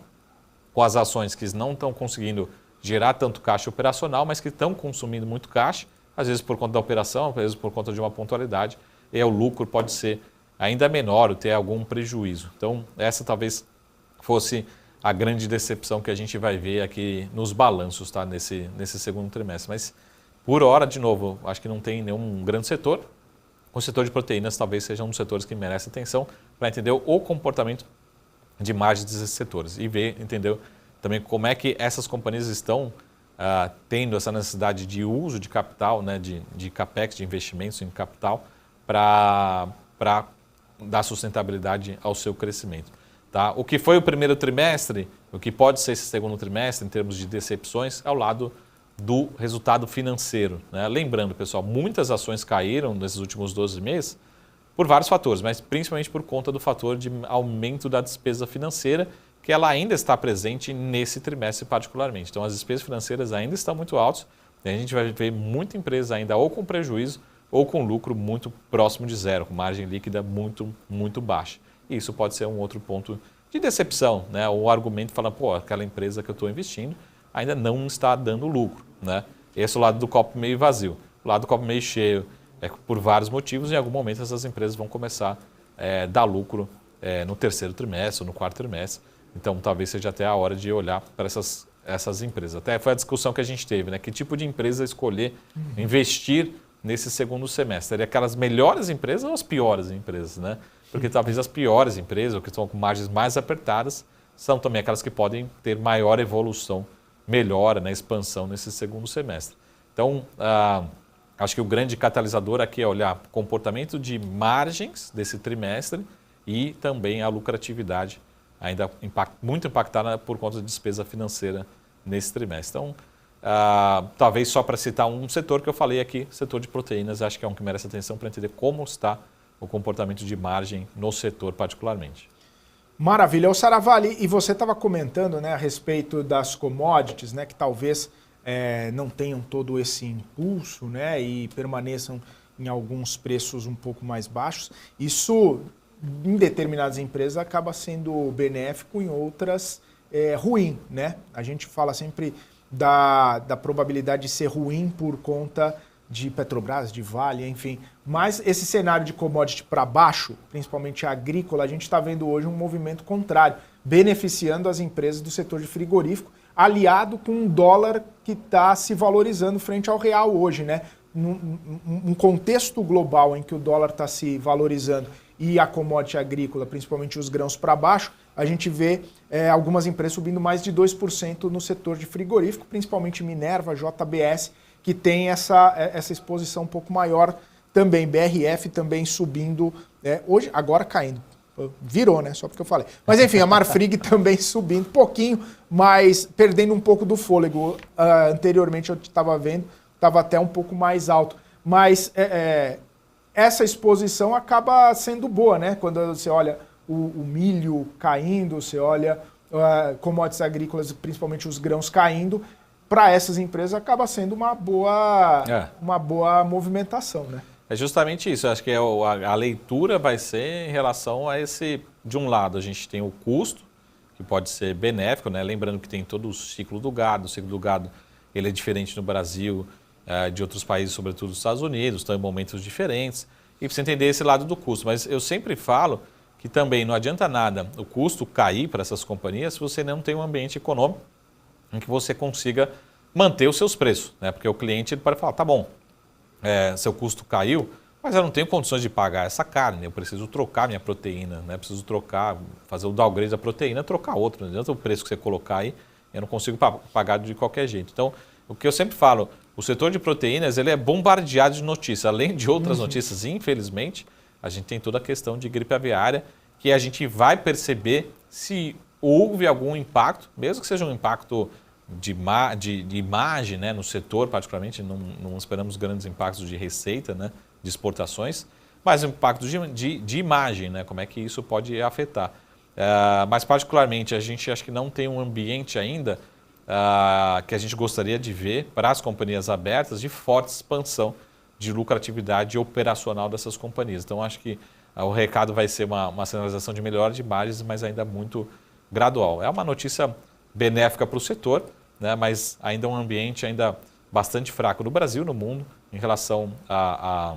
Speaker 4: com as ações que não estão conseguindo gerar tanto caixa operacional, mas que estão consumindo muito caixa, às vezes por conta da operação, às vezes por conta de uma pontualidade, e o lucro pode ser ainda menor ou ter algum prejuízo. Então, essa talvez fosse a grande decepção que a gente vai ver aqui nos balanços, tá? nesse segundo trimestre. Mas, por hora, de novo, acho que não tem nenhum grande setor. O setor de proteínas talvez seja um dos setores que merece atenção para entender o comportamento de margens desses setores e entender também como é que essas companhias estão tendo essa necessidade de uso de capital, né, de capex, de investimentos em capital, para dar sustentabilidade ao seu crescimento. Tá? O que foi o primeiro trimestre, o que pode ser esse segundo trimestre em termos de decepções, é o lado do resultado financeiro. Né? Lembrando, pessoal, muitas ações caíram nesses últimos 12 meses por vários fatores, mas principalmente por conta do fator de aumento da despesa financeira, que ela ainda está presente nesse trimestre particularmente. Então, as despesas financeiras ainda estão muito altas e a gente vai ver muita empresa ainda ou com prejuízo ou com lucro muito próximo de zero, com margem líquida muito, muito baixa. E isso pode ser um outro ponto de decepção, né? O argumento fala, pô, aquela empresa que eu estou investindo ainda não está dando lucro, né? Esse é o lado do copo meio vazio. O lado do copo meio cheio é por vários motivos e em algum momento essas empresas vão começar a dar lucro no terceiro trimestre ou no quarto trimestre. Então, talvez seja até a hora de olhar para essas empresas. Até foi a discussão que a gente teve, né? Que tipo de empresa escolher investir nesse segundo semestre? Seria aquelas melhores empresas ou as piores empresas, né? Porque talvez as piores empresas, ou que estão com margens mais apertadas, são também aquelas que podem ter maior evolução, melhora, né? Expansão nesse segundo semestre. Então, acho que o grande catalisador aqui é olhar o comportamento de margens desse trimestre e também a lucratividade ainda muito impactada por conta da despesa financeira nesse trimestre. Então, talvez só para citar um setor que eu falei aqui, setor de proteínas, acho que é um que merece atenção para entender como está o comportamento de margem no setor particularmente.
Speaker 3: Maravilha. O Saravalli, e você estava comentando, né, a respeito das commodities, né, que talvez não tenham todo esse impulso, né, e permaneçam em alguns preços um pouco mais baixos. Isso, em determinadas empresas, acaba sendo benéfico, em outras ruim, né? A gente fala sempre da probabilidade de ser ruim por conta de Petrobras, de Vale, enfim. Mas esse cenário de commodity para baixo, principalmente agrícola, a gente está vendo hoje um movimento contrário, beneficiando as empresas do setor de frigorífico, aliado com um dólar que está se valorizando frente ao real hoje, né? Num contexto global em que o dólar está se valorizando e a commodity agrícola, principalmente os grãos, para baixo, a gente vê algumas empresas subindo mais de 2% no setor de frigorífico, principalmente Minerva, JBS, que tem essa exposição um pouco maior também. BRF também subindo, hoje, agora caindo. Virou, né? Só porque eu falei. Mas enfim, a Marfrig também subindo um pouquinho, mas perdendo um pouco do fôlego. Anteriormente eu estava vendo, estava até um pouco mais alto. Mas essa exposição acaba sendo boa, né? Quando você olha o milho caindo, você olha commodities agrícolas, principalmente os grãos caindo, para essas empresas acaba sendo uma boa movimentação, né?
Speaker 4: É justamente isso. Eu acho que a leitura vai ser em relação a esse... De um lado, a gente tem o custo, que pode ser benéfico, né? Lembrando que tem todo o ciclo do gado. O ciclo do gado ele é diferente no Brasil, de outros países, sobretudo dos Estados Unidos, estão em momentos diferentes. E precisa entender esse lado do custo. Mas eu sempre falo que também não adianta nada o custo cair para essas companhias se você não tem um ambiente econômico em que você consiga manter os seus preços, né? Porque o cliente ele pode falar, tá bom, seu custo caiu, mas eu não tenho condições de pagar essa carne, eu preciso trocar minha proteína, né? Preciso trocar, fazer o downgrade da proteína, trocar outra, não adianta o preço que você colocar aí, eu não consigo pagar de qualquer jeito. Então, o que eu sempre falo, o setor de proteínas ele é bombardeado de notícias, além de outras notícias, infelizmente, a gente tem toda a questão de gripe aviária, que a gente vai perceber se houve algum impacto, mesmo que seja um impacto de imagem, né, no setor, particularmente, não esperamos grandes impactos de receita, né, de exportações, mas um impacto de imagem, né, como é que isso pode afetar. Mas, particularmente, a gente acho que não tem um ambiente ainda que a gente gostaria de ver para as companhias abertas de forte expansão de lucratividade operacional dessas companhias. Então, acho que o recado vai ser uma sinalização de melhora de margens, mas ainda muito gradual. É uma notícia benéfica para o setor, né, mas ainda um ambiente ainda bastante fraco no Brasil e no mundo em relação a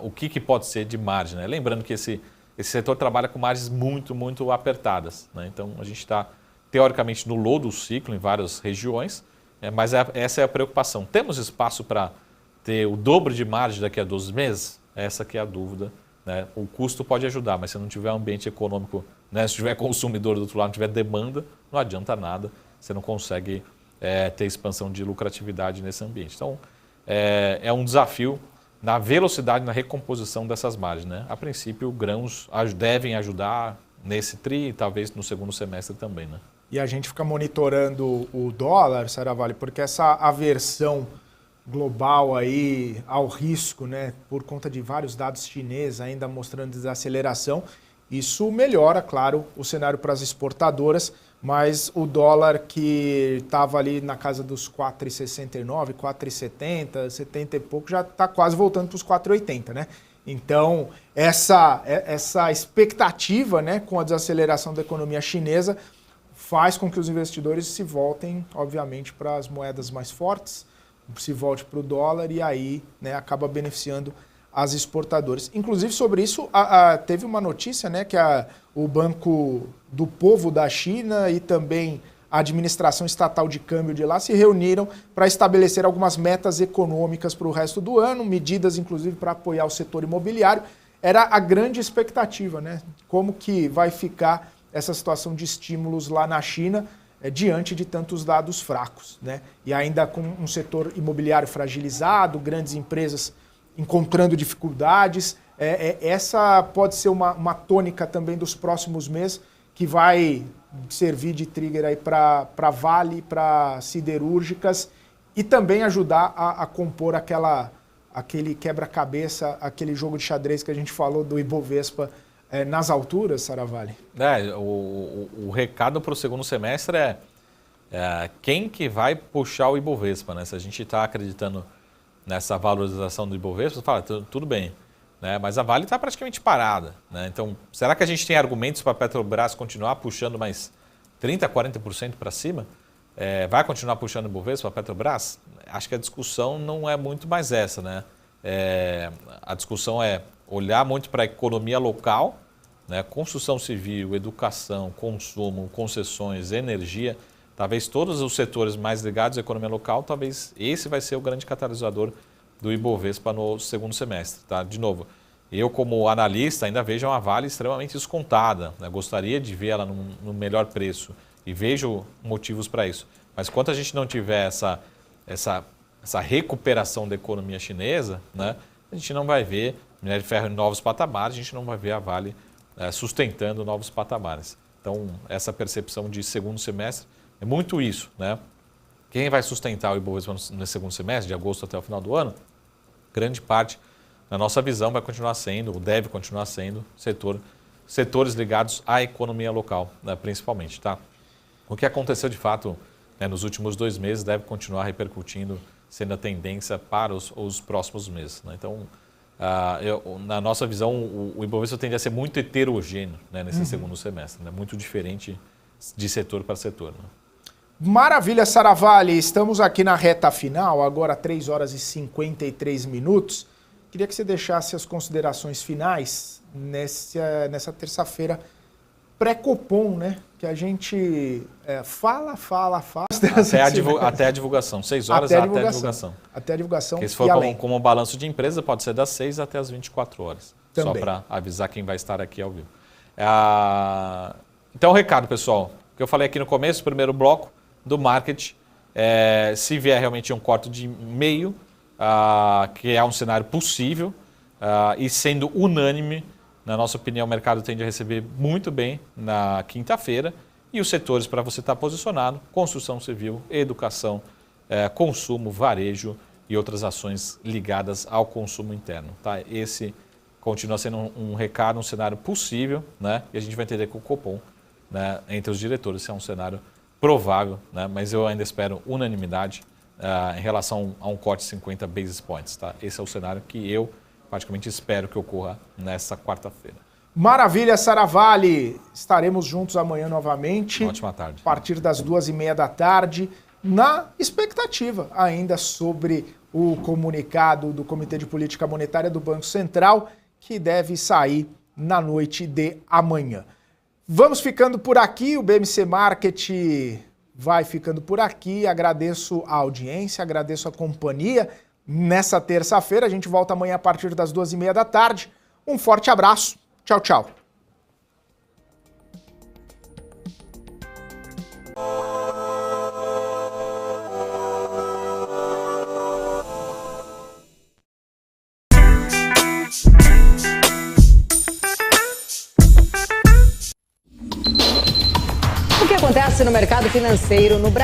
Speaker 4: o que pode ser de margem. Né? Lembrando que esse setor trabalha com margens muito, muito apertadas. Né? Então, a gente está, teoricamente, no low do ciclo em várias regiões, mas essa é a preocupação. Temos espaço para ter o dobro de margem daqui a 12 meses? Essa que é a dúvida. Né? O custo pode ajudar, mas se não tiver ambiente econômico, né? Se tiver consumidor do outro lado, não tiver demanda, não adianta nada. Você não consegue ter expansão de lucratividade nesse ambiente. Então, é um desafio na velocidade, na recomposição dessas margens. Né? A princípio, grãos devem ajudar nesse tri e talvez no segundo semestre também. Né?
Speaker 3: E a gente fica monitorando o dólar, Saravalli, porque essa aversão global aí ao risco, né, por conta de vários dados chineses ainda mostrando desaceleração, isso melhora, claro, o cenário para as exportadoras, mas o dólar que estava ali na casa dos 4,69, 4,70, 70 e pouco, já está quase voltando para os 4,80, né? Então, essa expectativa, né, com a desaceleração da economia chinesa faz com que os investidores se voltem, obviamente, para as moedas mais fortes, se volte para o dólar e aí, né, acaba beneficiando as exportadoras. Inclusive, sobre isso, teve uma notícia, né, que o Banco do Povo da China e também a administração estatal de câmbio de lá se reuniram para estabelecer algumas metas econômicas para o resto do ano, medidas, inclusive, para apoiar o setor imobiliário. Era a grande expectativa, né? Como que vai ficar essa situação de estímulos lá na China diante de tantos dados fracos, né? E ainda com um setor imobiliário fragilizado, grandes empresas encontrando dificuldades. Essa pode ser uma tônica também dos próximos meses, que vai servir de trigger aí para Vale, para siderúrgicas e também ajudar a compor aquele quebra-cabeça, aquele jogo de xadrez que a gente falou do Ibovespa nas alturas, Saravalli.
Speaker 4: O recado para o segundo semestre é quem que vai puxar o Ibovespa, né? Se a gente está acreditando nessa valorização do Ibovespa, você fala, tudo bem, né? Mas a Vale está praticamente parada. Né? Então, será que a gente tem argumentos para a Petrobras continuar puxando mais 30%, 40% para cima? Vai continuar puxando o Ibovespa para a Petrobras? Acho que a discussão não é muito mais essa. Né? A discussão é olhar muito para a economia local, né? Construção civil, educação, consumo, concessões, energia. Talvez todos os setores mais ligados à economia local, talvez esse vai ser o grande catalisador do Ibovespa no segundo semestre. Tá? De novo, eu como analista ainda vejo uma Vale extremamente descontada. Né? Gostaria de ver ela no melhor preço e vejo motivos para isso. Mas enquanto a gente não tiver essa recuperação da economia chinesa, né, a gente não vai ver minério de ferro em novos patamares, a gente não vai ver a Vale sustentando novos patamares. Então, essa percepção de segundo semestre é muito isso, né? Quem vai sustentar o Ibovespa no segundo semestre, de agosto até o final do ano, grande parte, na nossa visão, vai continuar sendo, ou deve continuar sendo, setores ligados à economia local, né, principalmente. Tá? O que aconteceu de fato, né, nos últimos 2 meses deve continuar repercutindo, sendo a tendência para os próximos meses. Né? Então, na nossa visão, o Ibovespa tende a ser muito heterogêneo, né, nesse segundo semestre, né? Muito diferente de setor para setor. Né?
Speaker 3: Maravilha, Saravalli. Estamos aqui na reta final, agora 3 horas e 53 minutos. Queria que você deixasse as considerações finais nessa terça-feira pré-Copom, né? Que a gente fala.
Speaker 4: Até a divulgação, 6 horas até a divulgação.
Speaker 3: Até a divulgação.
Speaker 4: Que se for como balanço de empresa, pode ser das 6 até as 24 horas. Também. Só para avisar quem vai estar aqui ao vivo. Então, recado, pessoal. O que eu falei aqui no começo, primeiro bloco do market, se vier realmente um corte de meio, que é um cenário possível, e sendo unânime, na nossa opinião, o mercado tende a receber muito bem na quinta-feira, e os setores para você estar posicionado, construção civil, educação, consumo, varejo e outras ações ligadas ao consumo interno. Tá? Esse continua sendo um recado, um cenário possível, né? E a gente vai entender com o Copom, né, entre os diretores, se é um cenário provável, né, mas eu ainda espero unanimidade em relação a um corte de 50 basis points. Tá? Esse é o cenário que eu praticamente espero que ocorra nessa quarta-feira.
Speaker 3: Maravilha, Saravalli. Estaremos juntos amanhã novamente.
Speaker 4: Ótima tarde.
Speaker 3: A partir das 2h30 da tarde, na expectativa ainda sobre o comunicado do Comitê de Política Monetária do Banco Central, que deve sair na noite de amanhã. Vamos ficando por aqui, o BMC Market vai ficando por aqui. Agradeço a audiência, agradeço a companhia nessa terça-feira. A gente volta amanhã a partir das 2h30 da tarde. Um forte abraço. Tchau, tchau.
Speaker 5: O que acontece no mercado financeiro no Brasil?